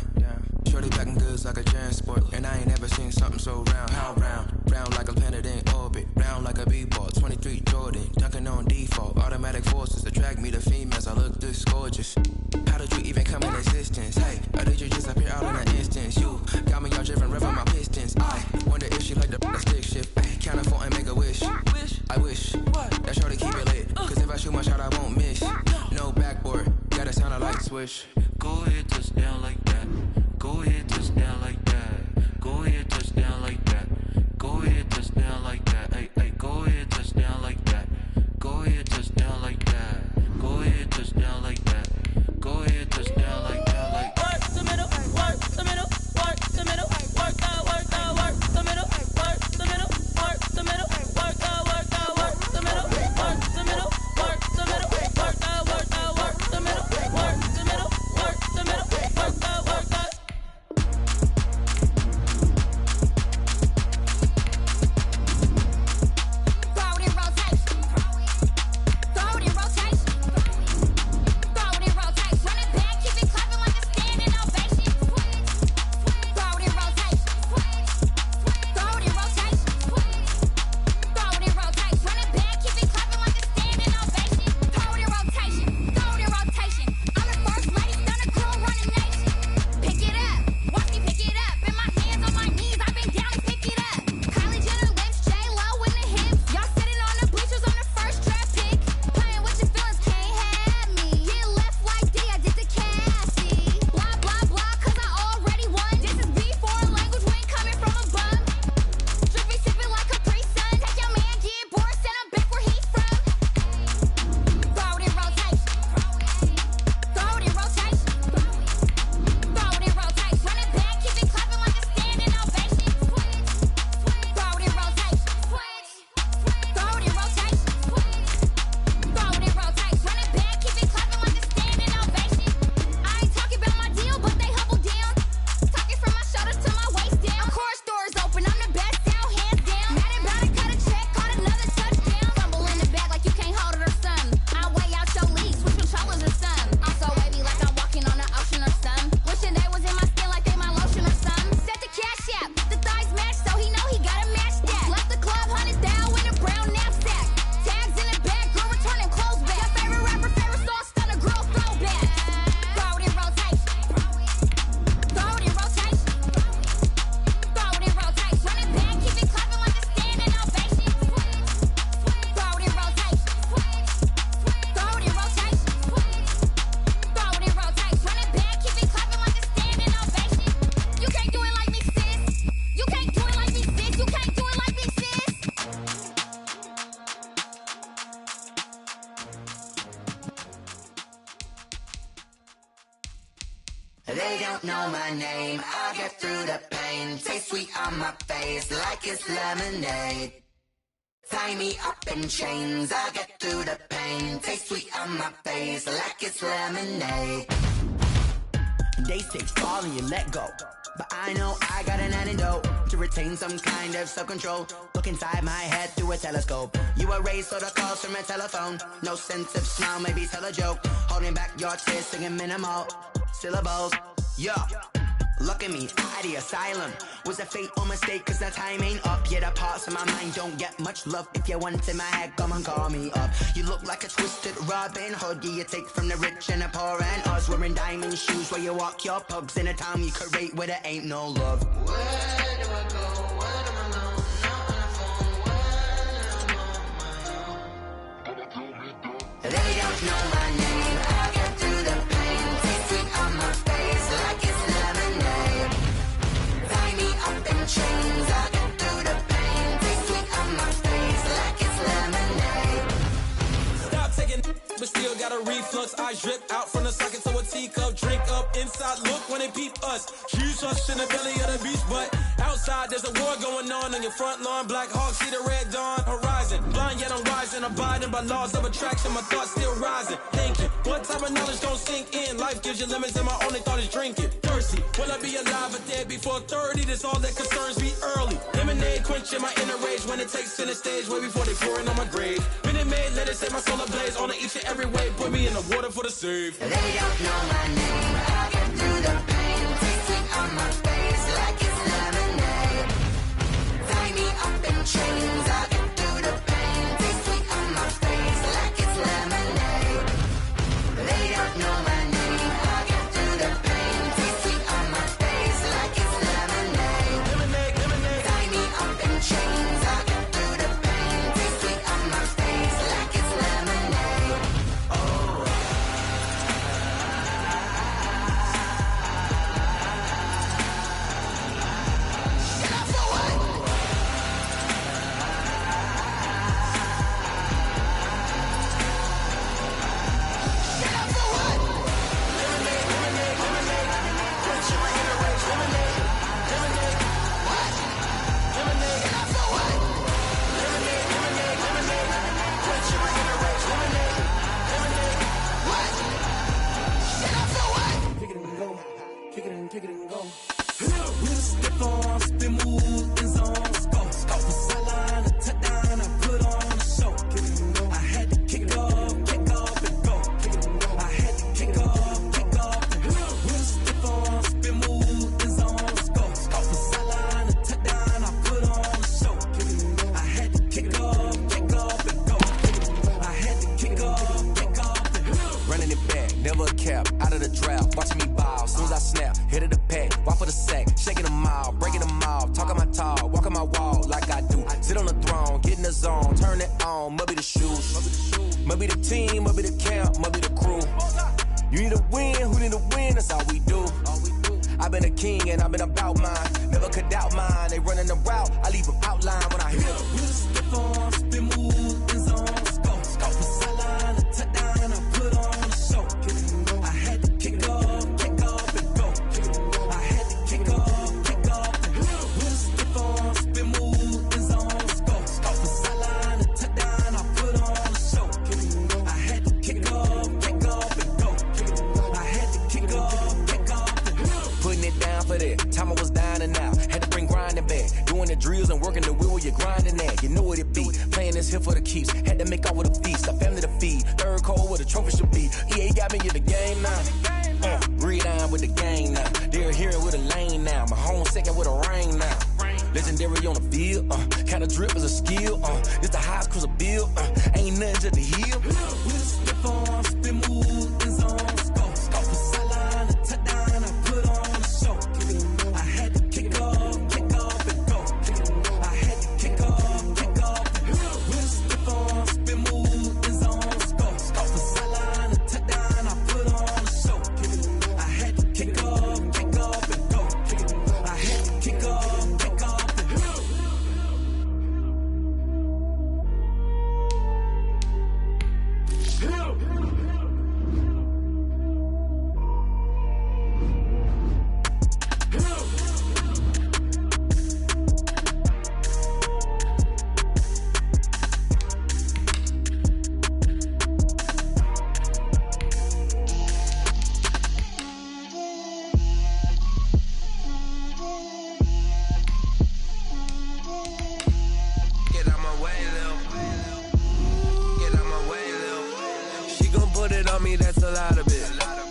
Shorty packing goods like a transport, and I ain't never seen something so round. How round? Round like a planet in orbit, round like a b-ball. 23 Jordan, dunking on default. Automatic forces attract me to females. I look this gorgeous. How did you even come in existence? Hey, or did you just appear out in an instance? You got me all driven, revving my pistons. I wonder if she like the stick shift. Hey, count on 4 and make a wish. I wish that shorty keep it lit. 'Cause if I shoot my shot, I won't miss. No backboard, gotta sound a light switch. Go ahead, touch down like that. Go ahead, touch down like that. Go ahead, touch down like that. Go ahead, touch down like that. Hey, hey, go ahead, touch down like that. Go ahead, touch down like that. Go ahead, touch down like that. Go ahead, touch down like that. Like work the middle, work the middle, work the middle, work that, work that, work the middle, work the middle, work the middle, work that, work that, work the middle, work the middle, work the middle, work that, work that, work the middle, work the middle, work the middle. know my name. I'll get through the pain. Taste sweet on my face like it's lemonade. Tie me up in chains. I'll get through the pain. Taste sweet on my face like it's lemonade. They say fall and you let go, but I know I got an antidote to retain some kind of self-control. Look inside my head through a telescope. You erase all the calls from a telephone. No sense of smile, maybe tell a joke. Holding back your tears, singing minimal syllables. Yeah, look at me, out of the asylum. Was a fate or mistake, cause the time ain't up. Yeah, the parts of my mind don't get much love. If you want in my head, come and call me up. You look like a twisted Robin Hood. Yeah, you take from the rich and the poor and us. Wearing diamond shoes where you walk your pugs. In a town you create where there ain't no love. Where do I go? Where am I alone? Not on the phone. Where am I on my own? They don't know my name. I'll get through the pain. Taste sweet on my face like it's lemonade. Tie me up in chains. I'll get through the pain. Taste sweet on my face like it's lemonade. Stop taking but still got a reflux. Eyes drip out from the socket to a teacup. Drink up inside, look when they peep us. Huge us in the belly of the beach, but outside there's a war going on your front lawn. Black Hawk see the red dawn horizon. Blind yet I'm rising, abiding by laws of attraction. My thoughts still rising. Thinking, what type of knowledge don't sink in? Life gives you lemons and my only thought is drinking. Thirsty, will I be alive or dead before 30? That's all that concerns me early. Lemonade quenching my inner rage when it takes center stage way before they pour it on my grave. Minute Maid, let it set my soul ablaze on each and every way. Put me in the water for the save. They don't know my name. I'll get through the pain. Taste sweet on my face like it's lemonade. Tie me up in chains. I'll get through the pain. Taste sweet on my face like it's lemonade. They don't know my name. I'll get through the pain. Taste sweet on my face like it's lemonade. Tie me up in chains. I'll get through the pain. Taste sweet on my face like it's lemonade. Kick it and go. We'll step on, spin, move, and zone. Scope the sideline, a touchdown, I put on a show. I had to kick off and go. I had to kick off and go. We'll step on, spin, move, and zone. Scope the sideline, a touchdown, I put on a show. I had to kick off and go. I had to kick off and go. Running it back, never a cap, out of the drought, watching me ball, soon as I snap, hit of the pack, walk for the sack, shaking them all, breaking them all, talking my talk, walking my wall like I do, sit on the throne, get in the zone, turn it on, must be the shoes, must be the team, must be the camp, must be the crew, you need a win, who need a win, that's all we do, I've been a king and I've been about mine, never could doubt mine, they running the route, I leave them outline when I hit them. We'll step on, spin, move, and zone, scope the sideline, a touchdown, I put on a show. I had to kick off and go. I had to kick off and go. We'll step on, spin, move, and zone, scope the sideline, a touchdown, I put on a show. I had to kick off and go. I had to kick off and go. Putting it down for that, time I was down and out, had to bring grinding back, doing the drills and working the wheel where you're grinding at, you know what it be, playing this here for the keeps, had to make out with a feast, a family to feed, third cold where the trophy should be, EA got me in the game now, breathe on with the gang now, they're hearing with a lane now, my home second with a ring now, legendary on the field, kinda drip is a skill, it's the highest cruiser bill, ain't nothing to the hill. We'll step on, spin, move, and zone, scope the sideline, a touchdown, I put on a show. I had to kick off and go. I had to kick off and go. We'll step on, spin, move, and zone, scope the sideline, a touchdown, I put on a show. I had to kick off and go. I had to kick off and go. me, that's a lot of it.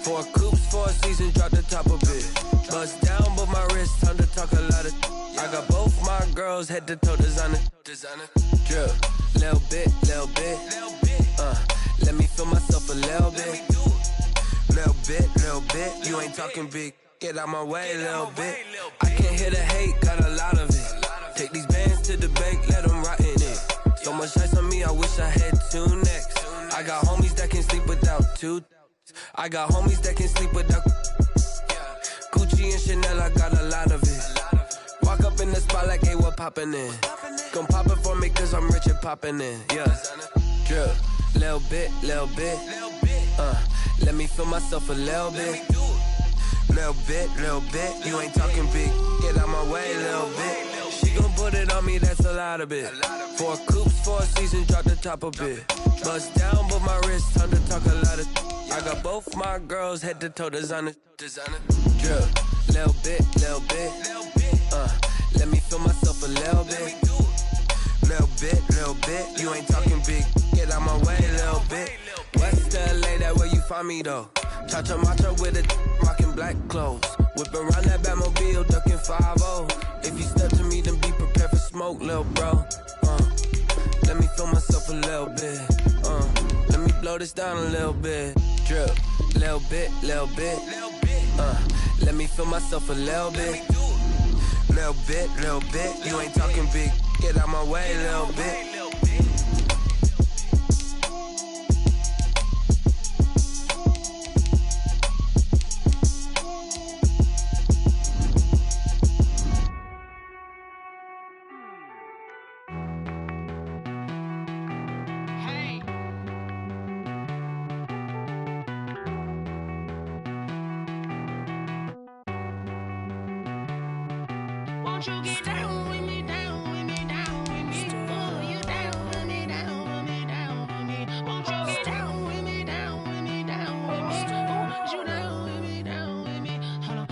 4 coops, 4 seasons, drop the top a bit. Bust down, but my wrist, time to talk a lot of. I got both my girls head to toe designer. Drip, little bit. Let me feel myself a little bit. Little bit. You ain't talking big. Get out my way, little bit. I can't hear the hate, got a lot of it. Take these bands to the bank, let them rot in it. So much ice on me, I wish I had 2 necks. I got homies that can sleep without 2. I got homies that can sleep without Gucci and Chanel, I got a lot of it. Walk up in the spot like, hey, what poppin' in? Gon' pop it for me cause I'm rich and poppin' in. Yeah, drip, little bit. Let me feel myself a little bit. Little bit. You ain't talking big. Get out my way, little bit. She gon' put it on me, that's a lot of it. 4 coops, 4 seasons, drop the top a bit. Bust down, but my wrist, time to talk a lot of. I got both my girls head to toe designer. Drip, little bit. Let me feel myself a little bit. Little bit. You ain't talking big. Get out my way, little bit. West LA, that where you find me though. Cha-cha matcha with a rockin' black clothes. Whip around that Batmobile, ducking 5-0. If you step to me, then be prepared for smoke, little bro. Let me feel myself a little bit. Let me blow this down a little bit. Drip, little bit. Let me feel myself a little bit. Little bit. You ain't talking big. Get out my way, little bit. Won't you get down with me, down with me, down with me? Oh, you down with me, down with me, down with me. Won't you get down with me, down with me, down with me? Oh, you down with me, down with me? Hold on.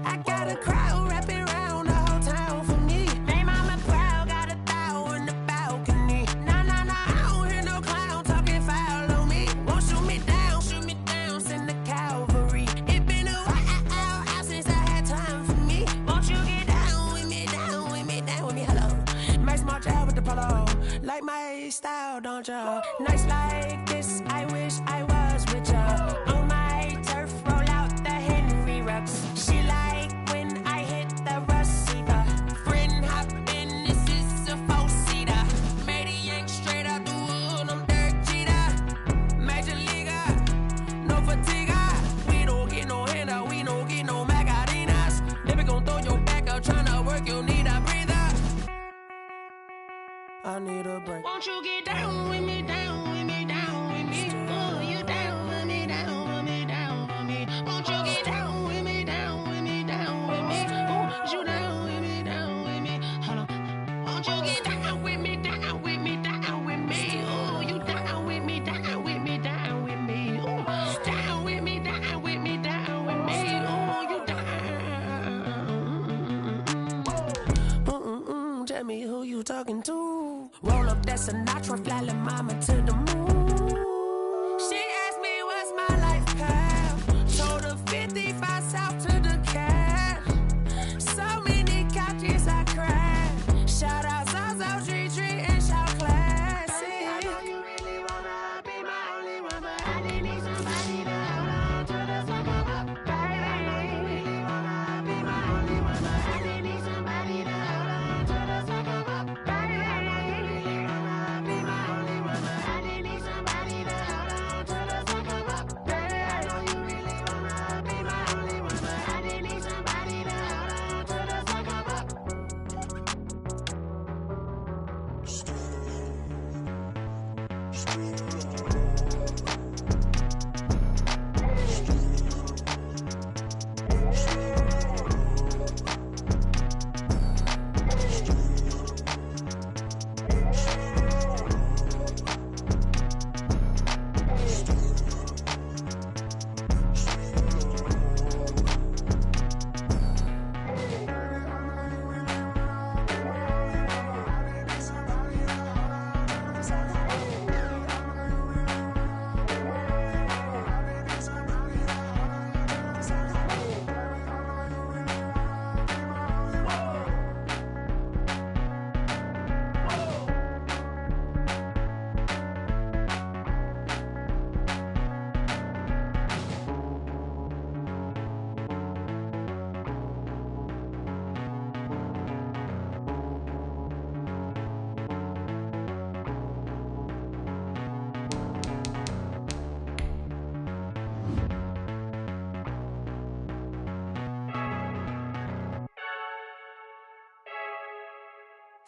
I got a crowd wrapping around the whole town for me. Hey, mama proud, got a thou in the balcony. Nah, I don't hear no clown talking foul on me. Won't shoot me down, send the cavalry. It been a while since I had time for me. Won't you get down with me, down with me, down with me? Hello. Max March out with the polo. Like my style, don't ya? Nights like this, I wish I was with ya. On my turf, roll out the Henry Rux. She like when I hit the receiver. Friend hop in, this is a 4-seater. Made a yank straight out the wood, I'm Derek Jeter. Major leaguer, no fatigue. We don't get no handout, we don't get no Macarinas. Never gon' throw your back out, tryna work, you need a breather. I need a break. Won't you get down with me, down with me, down with me? Oh, you down with me, down with me, down with me? Won't you get down with me, down with me, down with me? Oh, you down with me, down with me? Hold on. Won't you get down with me, down with me, down with me? Oh, you down with me, down with me, down with me? Oh, down with me, down with me, down with me? Oh, you down. Tell me who you talking to. Roll up that Sinatra, fly la mama to the moon. She asked me what's my life path. Told her 55 south to the cat. So many couches I cried. Shout out Zazo, Tree, and shout classy. I know you really wanna be my only one, but I didn't need somebody to hold on to the sucker up, baby. I know you really wanna be my only one, but I didn't need somebody to hold on to the sucker up, baby. I know you really wanna be my only one, but I didn't need somebody.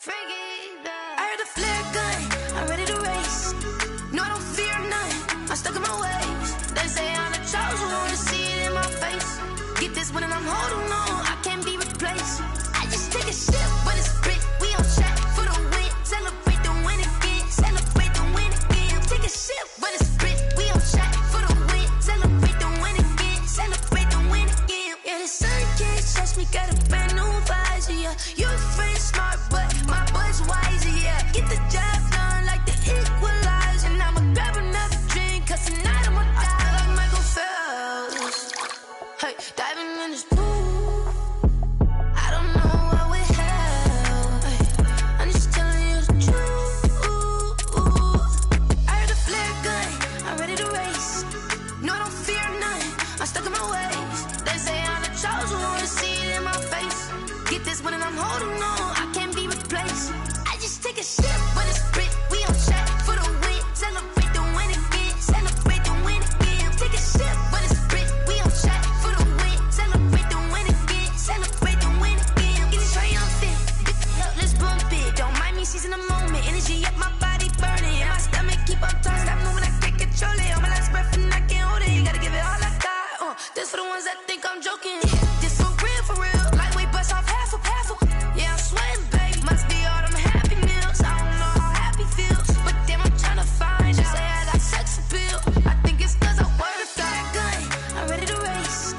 I heard the flare gun, I'm ready to race. No, I don't fear none, I'm stuck in my ways. They say I'm the chosen one, to see it in my face. Get this one and I'm holding on, I can't be replaced. I just take a sip when it's split, we on track for the win. Celebrate the win again, celebrate the win again. Take a sip when it's split, we on track for the win. Celebrate the win again, celebrate the win again. Yeah, the sun can't touch me, got a brand new visor, yeah. You're friend smart, but my boy's wiser, yeah. Get the job done like the equalizer. And I'ma grab another drink, cause tonight I'ma die like Michael Phelps. Hey, diving in this pool, I don't know what we have. Hey, I'm just telling you the truth. I heard the flare gun, I'm ready to race. No, I don't fear none, I'm stuck in my ways. They say I'm the chosen one, to see it in my face. Get this one and I'm holding on, I can't be replaced. I just take a sip when it's split, we on track for the win. Celebrate the win again, celebrate the win again. Take a sip when it's split, we on track for the win. Celebrate the win again, celebrate the win again. Get it triumphant, let's bump it. Don't mind me seizing the moment, energy up my body burning. And my stomach keep on turning, stop moving, I can't control it. On my last breath and I can't hold it, gotta give it all I got. This for the ones that think I'm joking. This for real, lightweight bust off half a. Yeah, I'm sweating, baby. Must be all them happy meals. I don't know how happy feels, but damn, I'm trying to find out. Say I got sex appeal. I think it's cause I wear the flag gun. I'm ready to race.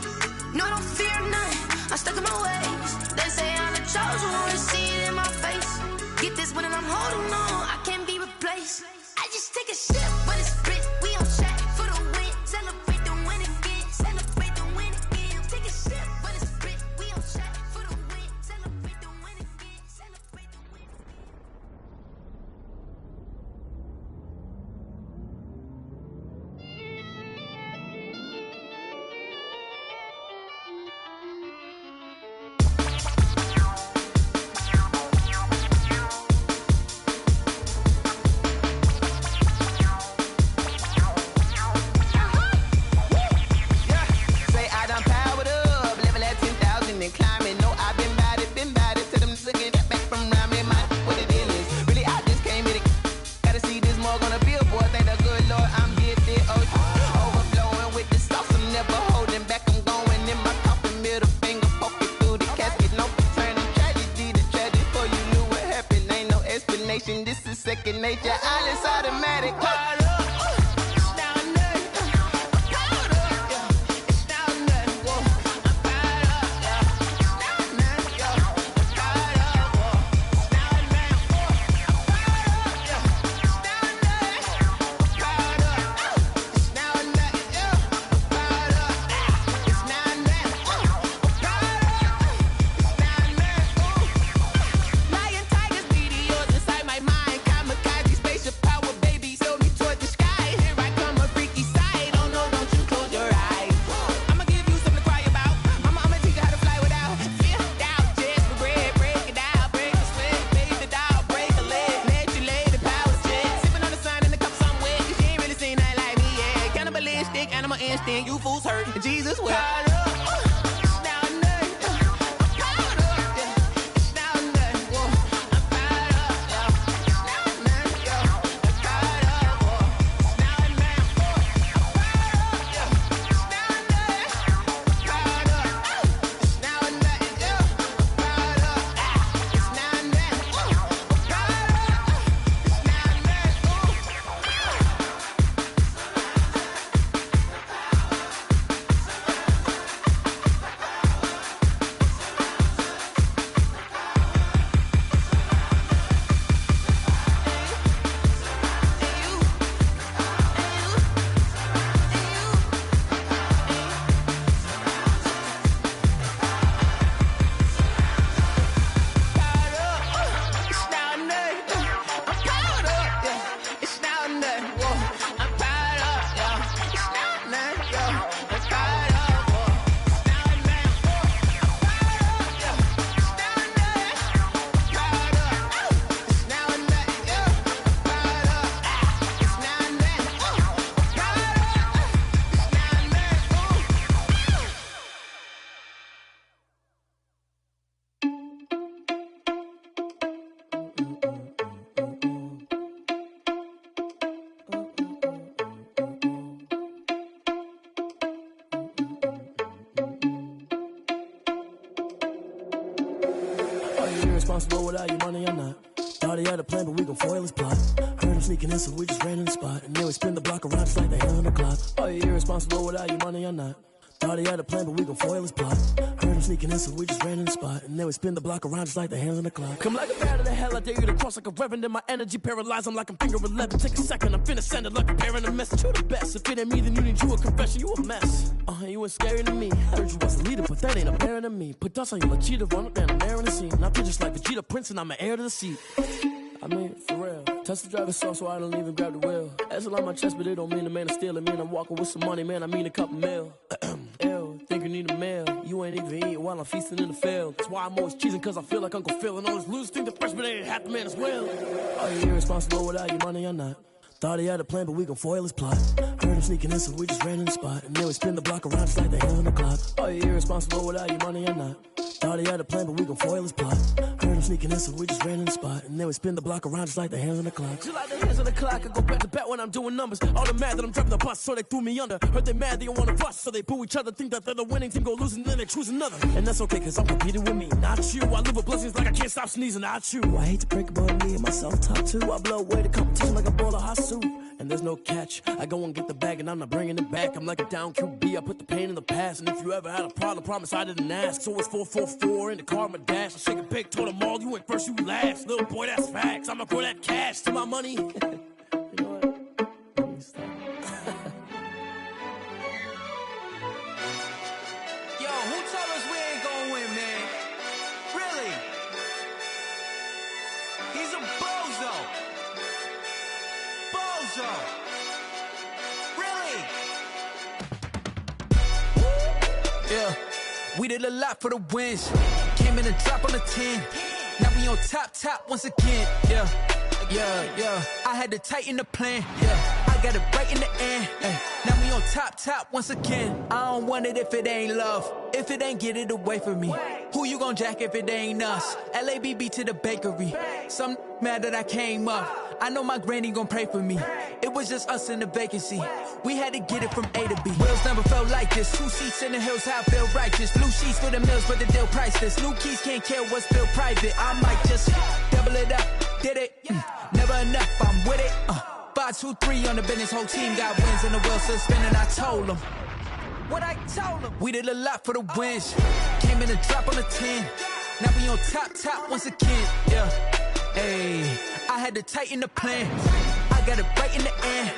No, I don't fear none, I'm stuck in my ways. They say I'm the chosen one, to see it in my face. Get this one and I'm holding on, I can't be replaced. I just take a sip when it's split, we on track for the win. Celebrate the win again, celebrate the win again. Take a sip when it's split, we on track for the win. Celebrate the win again, celebrate the win again. Say I done powered up, level at 10,000 and climbing. No, I've been bad it to them looking that back from around me. Man, what the deal is? Really, I just came here to gotta see this more on a billboard. Thank the good Lord, I'm gifted. Overflowing with the sauce, I'm never holding back. I'm going in my coffin, middle finger poking through the casket. No turning tragedy to tragic. For you knew what happened, ain't no explanation. This is second nature. All is automatic. Caught up. Lion, tigers, meteors inside my mind. Kamikaze, spaceship power, baby. Sold me toward the irresponsible without your money or not. Thought he had a plan, but we gon' foil his plot. Heard him sneaking in, so we just ran in the spot. And then we spin the block around just like the hand on the clock. Are you irresponsible without your money or not? Thought he had a plan, but we gon' foil his plot. Heard him sneaking in, so we just ran in the spot. And then we spin the block around just like the hands on the clock. Come like a bat of the hell, I dare you to cross like a reverend. In my energy paralyzed, I'm like I'm finger 11. Take a second, I'm finna send it like a parent a message. You the best, if it ain't me, then you need you a confession. You a mess, you ain't scary to me. Heard you was a leader, but that ain't apparent to me. Put dust on you like cheetah, run up down the air in the scene. Now feel just like Vegeta Prince, and I'm an heir to the seat. I mean, for real. Touch the driver's soft, so I don't even grab the wheel. Ezel on my chest, but it don't mean the man is stealing. Man, I'm walking with some money, man, I mean a couple mil. Ew, think you need a meal. You ain't even eating while I'm feasting in the field. That's why I'm always cheesing, cause I feel like Uncle Phil. And all those losers think the freshman ain't half the man as well. Are you irresponsible without your money or not? Thought he had a plan, but we gon' foil his plot. Heard him sneaking in, so we just ran in the spot. And then we spin the block around just like the hands on the clock. Are you irresponsible without your money or not? Thought he had a plan, but we gon' foil his plot. Heard him sneaking in, so we just ran in the spot. And then we spin the block around just like the hands on the clock. Just like the hands on the clock, I go back to back when I'm doing numbers. All the mad that I'm driving the bus, so they threw me under. Heard they mad, they don't wanna bust, so they boo each other. Think that they're the winning team, go losing, then they choose another. And that's okay, cause I'm competing with me, not you. I live with blessings like I can't stop sneezing, not you. I hate to break it, but me and myself top two. I blow away the competition like a bowl of hot soup. And there's no catch. I go and get the bag and I'm not bringing it back. I'm like a down QB, I put the pain in the past. And if you ever had a problem, promise I didn't ask. So it's 444 in the car, my dash. I shake a big, told them all, you ain't first, you last. Little boy, that's facts. I'ma throw that cash to my money. You know what? Let me stop. Yo, who told us we ain't gonna win, man? Really? He's a bozo. Bozo. Really? Yeah, we did a lot for the wins. Came in and drop on the 10. Now we on top once again. Yeah. I had to tighten the plan. Yeah, I got it right in the end. Now we on top once again. I don't want it if it ain't love. If it ain't, get it away from me. Who you gon' jack if it ain't us? LABB to the bakery. Some mad that I came up. I know my granny gon' pray for me. It was just us in the vacancy. We had to get it from A to B. Wheels never felt like this. 2 seats in the hills, how I feel righteous. Blue sheets for the mills, but the deal priceless. New keys can't care what's still private. I might just double it up. Did it? Never enough, I'm with it. 5, 2, 3 on the business. Whole team got wins and the wheels still spinning. I told them what I told them. We did a lot for the wins. Came in and drop on the 10. Now we on top once again. Yeah. Hey, I had to tighten the plan. I got it right in the end.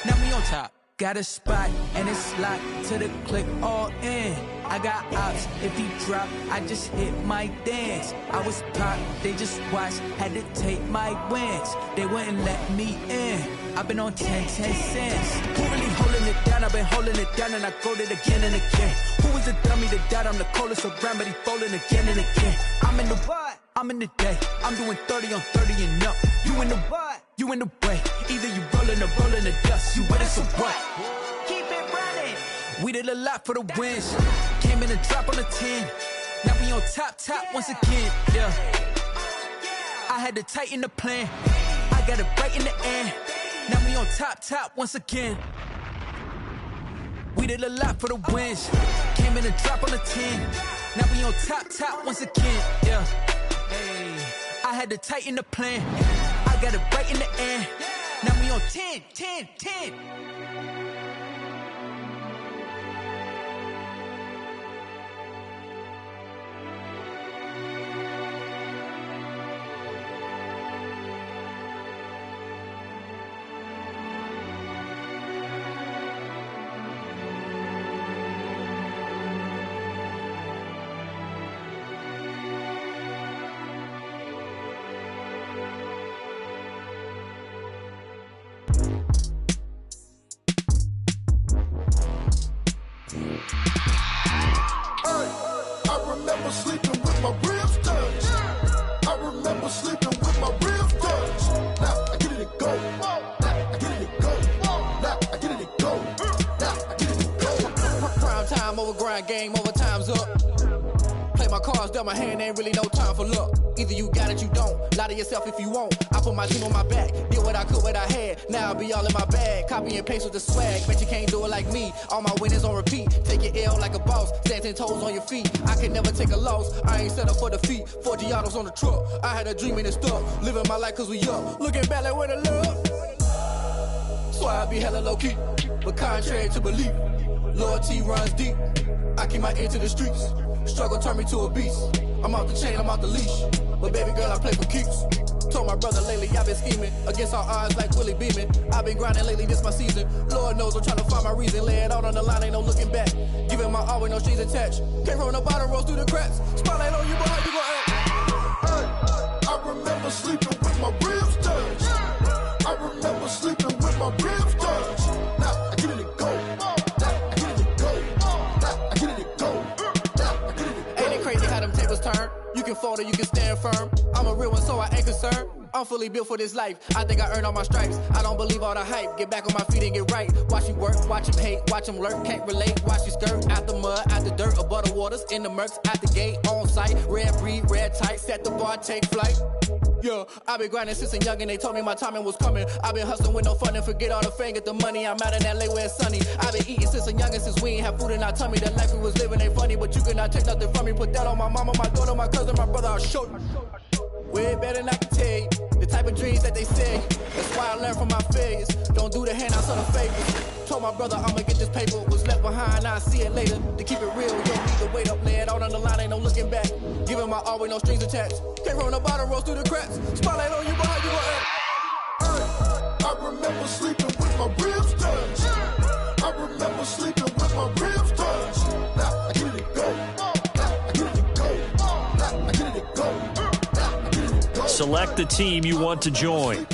Now we on top. Got a spot and it's locked to the click all in. I got ops, if he drop, I just hit my dance. I was pop, they just watched, had to take my wins. They wouldn't let me in. I've been on 10 cents. Who really holding it down? I've been holding it down and I go it again and again. Who is the dummy that died? I'm the coldest around, but he folding again and again. I'm in the what? I'm in the day. I'm doing 30 on 30 and up. You in the what? You in the way. Either you rolling or rolling the dust. You with us or what? Keep it running. We did a lot for the wins. Came in and drop on the 10. Now we on top once again. Yeah. I had to tighten the plan. I got it right in the end. Now we on top once again. We did a lot for the wins. Came in and drop on the 10. Now we on top once again. Yeah. Hey, I had to tighten the plan. I got it right in the end. Now we on 10. Sleeping with my ribs touched. I remember sleeping with my ribs touched. Now I get it to go. Now I get it to go. Now I get it to go. Now I get it to go. Prime time over grind game, over time's up. Play my cards dealt my hand, ain't really no time for luck. Either you got it, you don't. Lie to yourself if you won't. I put my dream on my back, did what I could, what I had. Now I be all in my bag, copy and paste with the swag. Bet you can't do it like me. All my winners on repeat. Take your L like a boss, stand 10 toes on your feet. I can never take a loss. I ain't set up for defeat. 4 Giottos on the truck. I had a dream and it stuck. Living my life cause we up. Looking back like where the love. So I be hella low key, but contrary to belief, loyalty runs deep. I keep my ear to the streets. Struggle turned me to a beast. I'm off the chain, I'm off the leash. But baby girl, I play for keeps. Told my brother lately I've been scheming against all odds like Willie Beeman. I've been grinding lately, this my season. Lord knows I'm trying to find my reason. Lay it out on the line, ain't no looking back. Giving my all with no strings attached. Came from the bottom, rose through the cracks. Spotlight on you, but how you gon' act? I remember sleeping with my ribs touched. I remember sleeping with my ribs touched. Now I get it and go. Now I get it and go. Now I get it and go. Now I get it and go. Ain't it crazy how them tables turn? You can fold or you can stand firm. I'm a real one, so I ain't concerned. I'm fully built for this life. I think I earned all my stripes. I don't believe all the hype. Get back on my feet and get right. Watch you work, watch him hate, watch him lurk. Can't relate, watch you skirt. Out the mud, out the dirt, above the waters, in the murks, out the gate, on site. Red breed, red tight, set the bar, take flight. Yeah, I been grinding since a youngin', they told me my timing was coming. I been hustling with no fun and forget all the fame, get the money. I'm out in LA where it's sunny. I been eating since a youngin', since we ain't have food in our tummy. The life we was living ain't funny, but you cannot take nothing from me. Put that on my mama, my daughter, my cousin, my brother, I'll show you. Way better than I can tell you. The type of dreams that they say. That's why I learned from my failures. Don't do the handouts or the favors. Told my brother I'ma get this paper. Was left behind, I'll see it later. To keep it real, you don't need to wait up. Lay it out on the line, ain't no looking back. Giving my all with no strings attached. Came from the bottom, rose through the cracks. Spotlight on you, but how you gon' act? I remember sleeping with my ribs touched. I remember sleeping with my ribs touched. Now I get it and go. Now I get it and go. Now I get it and go. Select the team you want to join.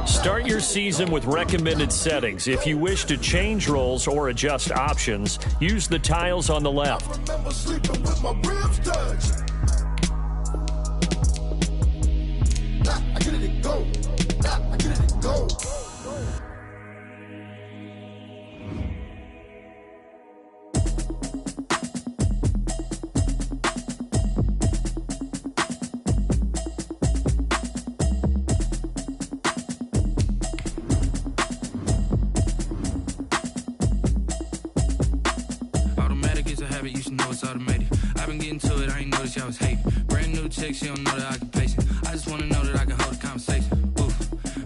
Start your season with recommended settings. If you wish to change roles or adjust options, use the tiles on the left. She don't know the occupation. I just wanna know that I can hold a conversation. Oof,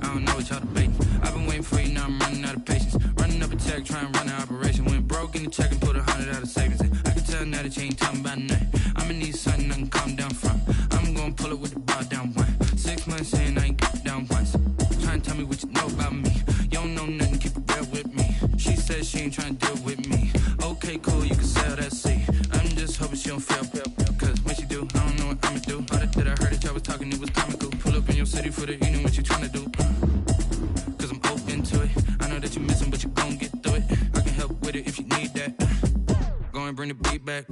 I don't know what y'all debating. I've been waiting for you, now I'm running out of patience. Running up a check, trying to run an operation. Went broke in the check and put 100 out of savings in. I can tell now that you ain't talking about nothing. I'ma need something I can calm down from. I'm gonna pull it with the bar down one. 6 months in, I ain't get down once. Trying to tell me what you know about me. You don't know nothing, keep it real with me. She said she ain't trying to deal with me. Okay, cool, you can sell that seat. I'm just hoping she don't fail. Cause when she do, I don't know what I'ma do. All that I heard that y'all was talking, it was comical. Pull up in your city for the evening, what you trying to do? Cause I'm open to it. I know that you're missing, but you gon' get through it. I can help with it if you need that. Go and bring the beat back.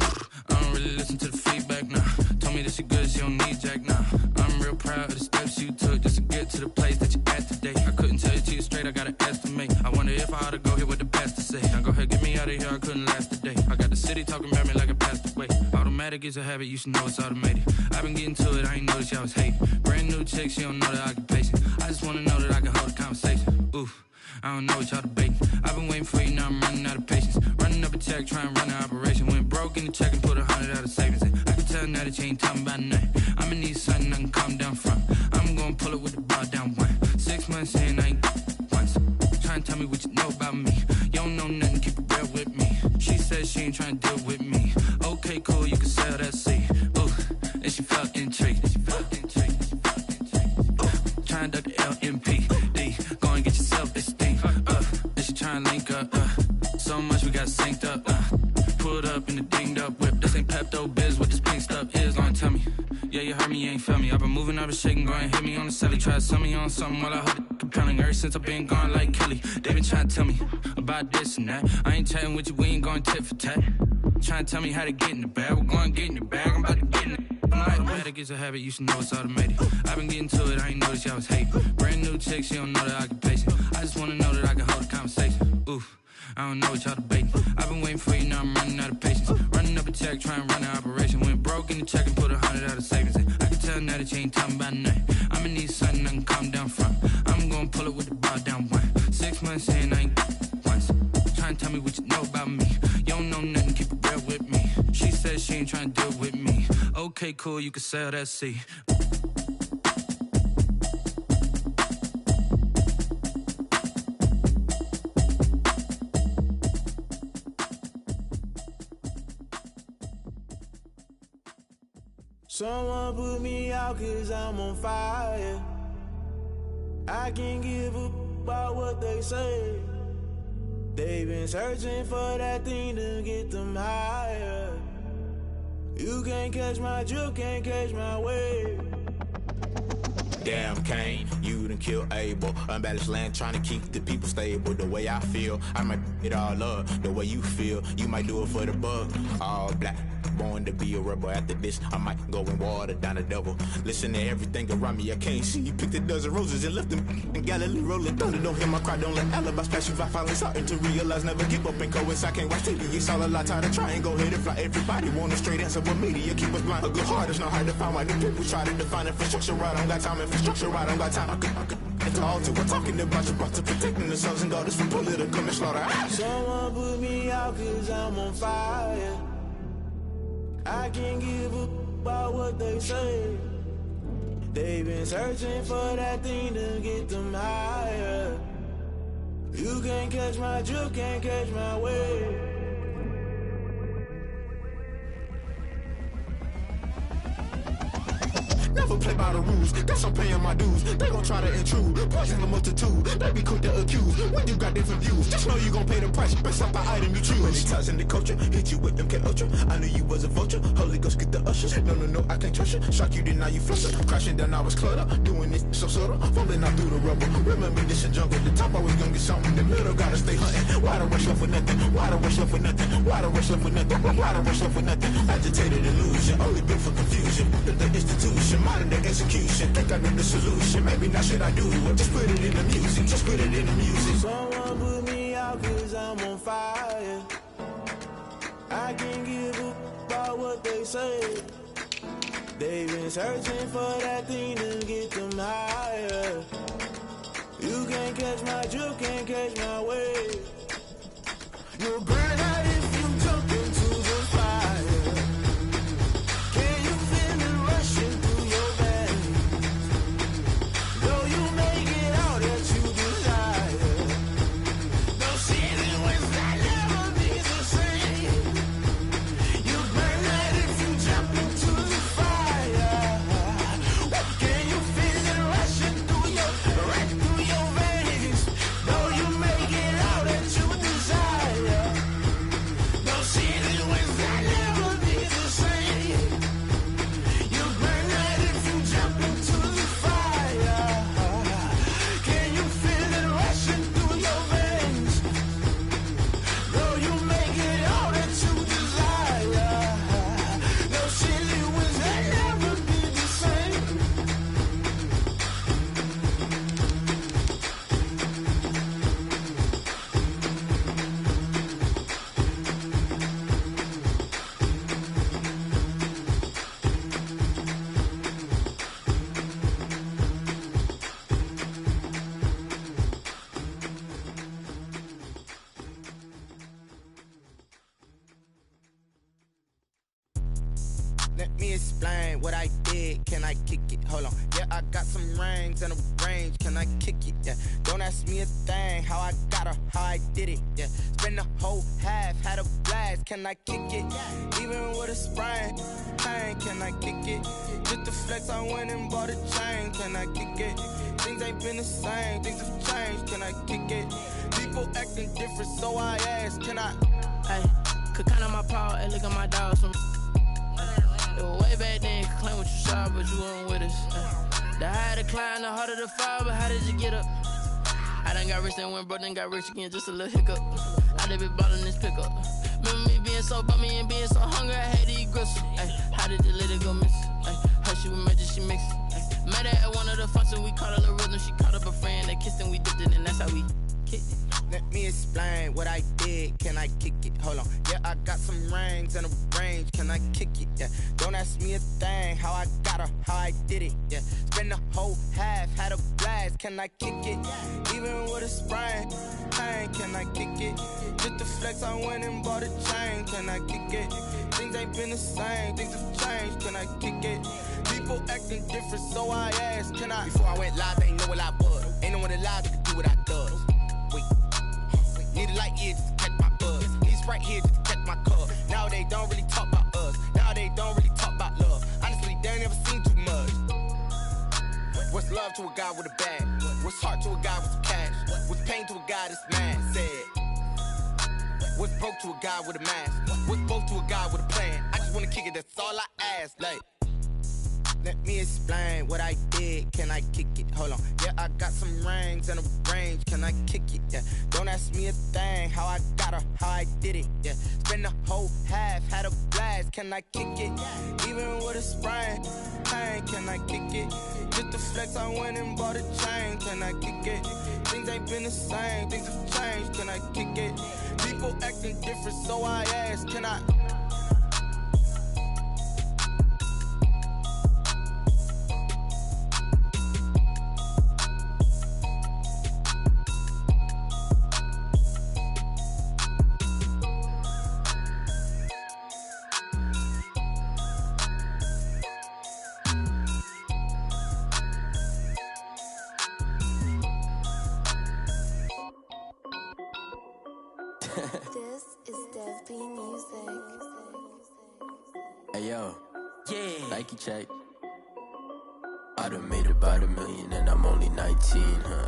I don't really listen to the feedback, nah. Told me that she good, she don't need Jack, nah. I'm real proud of the steps you took just to get to the place that you're at today. I couldn't tell you to you straight, I gotta estimate. I wonder if I ought to go here with the best to say. Now go ahead, get me out of here, I couldn't last a day. I got the city talking about me like I passed away. Automatic is a habit, you should know it's automated. I've been getting to it, I ain't noticed y'all was hating. Brand new chick, she don't know the occupation. I just wanna know that I can hold a conversation. Oof, I don't know what y'all debating. I've been waiting for you, now I'm running out of patience. Running up a check, trying to run an operation. Went broke in the check and put 100 out of savings in. I can tell now that you ain't talking about nothing. I'ma need something I can calm down from. I'm gonna pull it with the bar down one. 6 months in, I ain't once. Trying to tell me what you know about me. You don't know nothing, keep it real with me. She said she ain't trying to deal with me. Okay, cool, you can sell that seat. Ooh, and she felt intrigued. Trying to duck the LMPD. Go and get yourself this thing. And she trying to link up. So much we got synced up. Pulled up in the dinged up whip. This ain't Pepto-Biz, what this pink stuff is. Long tell me. Yeah, you heard me, you ain't felt me. I've been moving, I've been shaking, go and hit me on the celly. Try to sell me on something while I hold it compelling. Ever since I've been gone like Kelly. They been trying to tell me about this and that. I ain't chatting with you, we ain't going tit for tat. Trying to tell me how to get in the bag. We're going to get in the bag, I'm about to get in it. Automatic is a habit, you should know it's automated. I've been getting to it, I ain't noticed y'all was hating. Brand new chick, she don't know the occupation. I just wanna know that I can hold a conversation. Oof, I don't know what y'all debating. I've been waiting for you, now I'm running out of patience. Running up a check, trying to run an operation. Went broke in the check and put 100 out of savings in. I can tell now that you ain't talking about nothing. I'ma need something I can calm down from. I'm gonna pull it with the bar down one. 6 months in, I ain't once. Trying to tell me what you know about me. You don't know nothing, keep it real with me. She said she ain't trying to deal with me. Okay, cool, you can sell that seat. Someone put me out 'cause I'm on fire. I can't give up about what they say. They've been searching for that thing to get them higher. You can't catch my drift, can't catch my wave. Damn, Kane, you done killed Abel. Unbalanced land, trying to keep the people stable. The way I feel, I might it all up. The way you feel, you might do it for the bug. All black, born to be a rebel. After this, I might go and water down the devil. Listen to everything around me, I can't see. You picked a dozen roses and left them in Galilee rolling thunder. Don't hear my cry, don't let alibis pass you. I finally starting to realize, never give up and coincide. Can't watch TV, it's all a lot. Time to try and go ahead and fly. Everybody want a straight answer, but media keep us blind. A good heart is not hard to find. Why the people try to define infrastructure right? I don't got time, infrastructure right? I don't got time. I could it's all to we're talking about you, about to protecting the sons and daughters from political and slaughter. Someone put me out 'cause I'm on fire. I can't give up about what they say. They've been searching for that thing to get them higher. You can't catch my drift, can't catch my wave. Never play by the rules, guess I'm paying my dues. They gon' try to intrude, poison the multitude. They be quick to accuse, when you got different views. Just know you gon' pay the price, based off the item you choose. Many times in the culture, hit you with them K-Ultra. I knew you was a vulture, Holy Ghost get the ushers. No, I can't trust you. Shock you, then now you fluster. Crashing down, I was cluttered. Doing this so subtle, falling out through the rubble. Remember this in jungle, the top always gonna get something. The middle gotta stay hunting. Why the rush left for nothing? Why the rush left for nothing? Why the rush left for nothing? Why the rush left for nothing? Agitated illusion, only built for confusion. The institution, modern day execution. Think I know the solution. Maybe now should I do it? Just put it in the music. Just put it in the music. Someone put me out 'cause I'm on fire. I can't give up about what they say. They've been searching for that thing to get them higher. You can't catch my drift, can't catch my wave. You'll burn out if you jump into the fire. Can you feel it rushing through your veins? Though you make it out that you desire. No city was that never be the same. You burn out if you jump into the fire. Can you feel it rushing through your veins? Though you make it out that you desire. No city was that never be the same. You burn out if you jump into the fire. Can you feel it rushing through your veins? Though you make it all that you desire. No city was that never be the same. Let me explain what I did. Can I kick it? Hold on. Yeah, I got some rings and a range. Can I kick it? Yeah. Don't ask me a thing. How I got her, how I did it. Yeah. Spend the whole half, had a blast. Can I kick it? Even with a sprain. Pain, can I kick it? Just to flex, I went and bought a chain. Can I kick it? Things ain't been the same. Things have changed. Can I kick it? People acting different, so I ask. Can I? Hey, could count on my power and look at my dogs from. Way back then, could claim what you saw, but you weren't with us. The higher the climb, the harder the fall, but how did you get up? I I done got rich and went broke, then got rich again, just a little hiccup. I done been ballin' this pickup. Remember me being so bummy and being so hungry, I had to eat gristle. Ay, how did the lady go miss? Ay, her she was magic, she mixed. Met her at one of the functions, we caught a little rhythm. She caught up a friend, they kissed and we dipped it, and that's how we kicked it. Let me explain what I did. Can I kick it? Hold on. Yeah, I got some rings and a range. Can I kick it? Yeah. Don't ask me a thing. How I got her, how I did it. Yeah. Spend the whole half, had a blast. Can I kick it? Even with a sprain. Pain, can I kick it? Just the flex, I went and bought a chain. Can I kick it? Things ain't been the same. Things have changed. Can I kick it? People acting different, so I asked, can I? Before I went live, they ain't know what I was. Ain't no one alive that could do what I does. Wait. Need a light here just to catch my buzz. Need Sprite here just to catch my cup. Now they don't really talk about us. Now they don't really talk about love. Honestly, they ain't never seen too much. What's love to a guy with a bag? What's heart to a guy with some cash? What's pain to a guy that's mad? Said. What's broke to a guy with a mask? What's both to a guy with a plan? I just wanna kick it, that's all I ask. Like, let me explain what I did. Can I kick it? Hold on. Yeah, I got some rings and a range. Can I kick it? Yeah. Don't ask me a thing. How I got her, how I did it. Yeah. Spend the whole half, had a blast. Can I kick it? Even with a sprain. Pain, can I kick it? Just the flex, I went and bought a chain. Can I kick it? Things ain't been the same. Things have changed. Can I kick it? People acting different, so I asked, can I? This is Dev B Music. Hey yo, yeah. Nike check. I done made about $1 million and I'm only 19.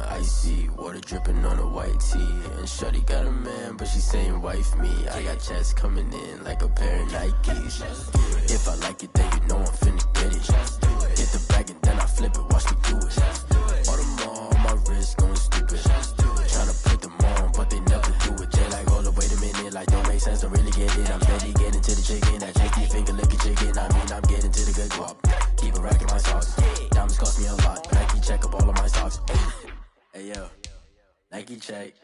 Icy water dripping on a white tee. And shorty got a man, but she saying wife me. I got checks coming in like a pair of Nikes. If I like it, then you know I'm finna get it. Hit the bag and then I flip it, watch me do it. All on my wrist going stupid. Tryna put them on, but they never do it. They like, hold up, wait a minute, like don't make sense, don't really get it. I'm steady getting to the chicken, that chicky finger licking chicken. I mean, I'm getting to the good guap. Keep a rack in my socks. Diamonds cost me a lot. Nike check up all of my socks. Hey yo, Nike check.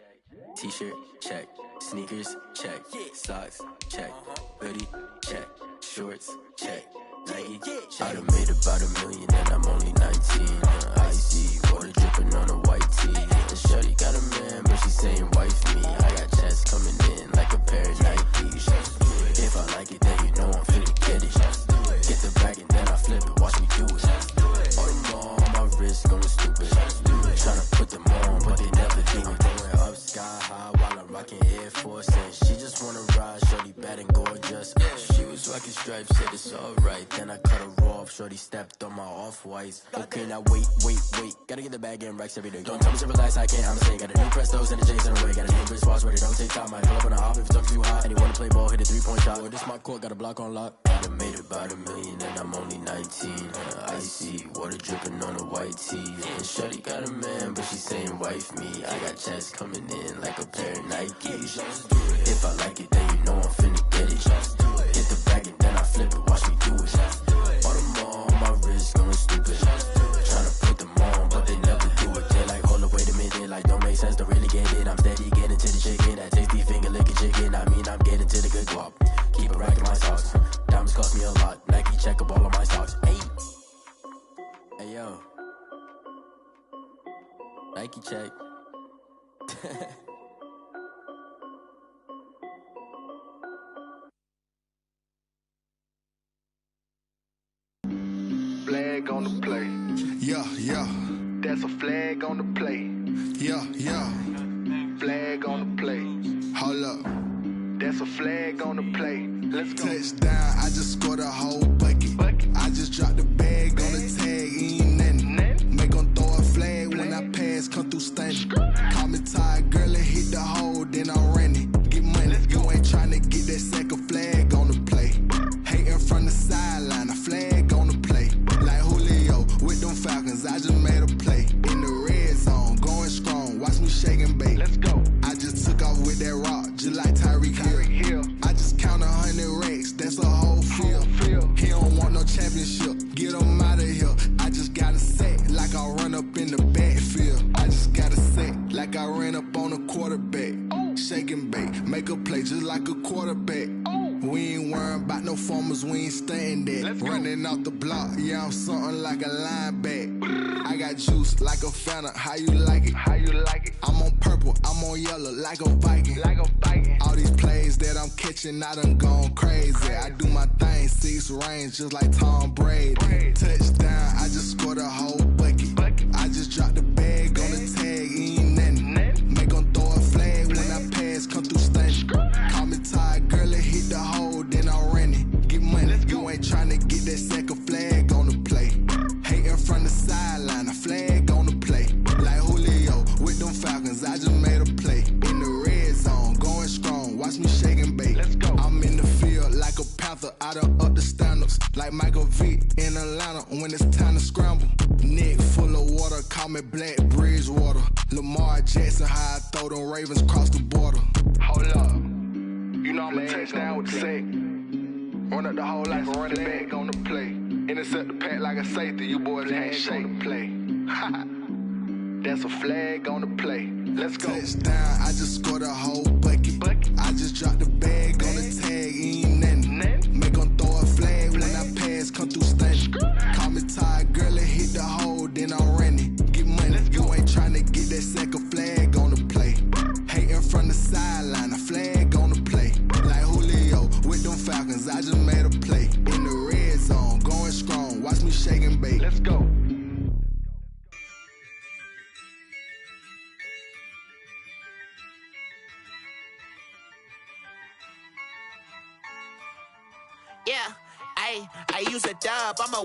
T-shirt check. Sneakers check. Socks check. Hoodie check. Shorts check. Nike I done made about $1 million and I'm only 19. Icy water dripping on a white tee. And shorty got a man, but she saying wife me. I got checks coming in like a pair of Nikes. If I like it, then you know I'm finna get it. Get the bag and then I flip it, watch me do it. All on my wrist going stupid. Tryna put them on, but they never do it. Going up sky high while I'm rocking Air Force. And she just wanna ride, shorty bad and gorgeous. She was rocking stripes, said it's alright. Then I cut her off, shorty stepped on my off-whites. Okay, now wait. Gotta get the bag and racks every day. Don't tell me to relax, I can't, I'm saying. Got a new Prestos and the J's in the way. Got a new wrist watch, but it don't take time. I pull up on the hop if it's up too hot. And you wanna play ball, hit a 3-point shot. Or this my court, got a block on lock. I done made about $1 million and I'm only 19. Icy water dripping on a white tee. And shorty got a man, but she saying wife me. I got checks coming in like a pair of Nikes. If I like it, then you know I'm finna get it. Hit the bag and then I flip it, watch me do it. All on my wrist going stupid. Tryna put them on, but they never do it. They like, hold up, wait a minute, like don't make sense, don't really get it. I'm steady getting to the chicken, that tasty finger licking chicken. I mean, I'm getting to the good guap. Keep a rack in my socks. Diamonds cost me a lot. Nike check up all of my stocks. Hey yo, Nike check. Flag on the play. Yeah. That's a flag on the play. Yeah. Flag on the play. Hold up. That's a flag on the play. Let's go. Touchdown, I just scored a whole bucket. I just dropped the bag on the tag, ain't nothing. Make 'em throw a flag when I pass, come through stunning. Call me tired, girl, and hit the hole, then I'm running. Get money, you ain't tryna get that second flag on the play. Hating from the sideline, a flag on the play. Like Julio with them Falcons, I just made a play. In the red zone, going strong, watch me shake with that rock, just like Tyreek Hill. I just count 100 racks, that's a whole field. He don't want no championship, get him out of here. I just gotta set like I run up in the backfield. I just gotta set like I ran up on a quarterback. Shake and bake, make a play just like a quarterback. We ain't worrying about no formers, we ain't staying there. Running off the block, yeah, I'm something like a linebacker. I got juice like a Fanta, how you like it? I'm on purple, I'm on yellow like a Viking. All these plays that I'm catching, I done gone crazy. I do my thing, 6 range just like Tom Brady. Touchdown, I just scored a whole bucket. I just dropped the bag on the tag, ain't nothing. Make them throw a flag when I pass, come through stunning. Call me tired, girl, it hit the hole, then I ran it. Get money, you ain't tryna get that second flag on the play. Hating from the sideline, a flag on the play. Like Julio with them Falcons, I just made a play. In the red zone, going strong, watch me shake and bake. I'm in the field like a panther, I done up the standards. Like Michael Vick in Atlanta when it's time to scramble. Neck full of water, call me Black Bridgewater. Lamar Jackson, how I throw them Ravens across the border. Hold up, you know I'm a touchdown with the sack. Run up the whole life, running back on the play. Intercept the pack like a safety, you boys can't shake the play. That's a flag on the play. Let's go. Touchdown, I just scored a whole bucket. I just dropped the bag on the tag, ain't nothing. Make them throw a flag when I pass, come through stunning. Call me tired, girl, it hit the hole, then I ran it. Get money, you ain't tryna get that second flag on the play. Hating from the sideline, a flag on the play. Like Julio with them Falcons, I just made a play. In the red zone, going strong, watch me shake and bake. Let's go. Yeah, I use a dub, I'm a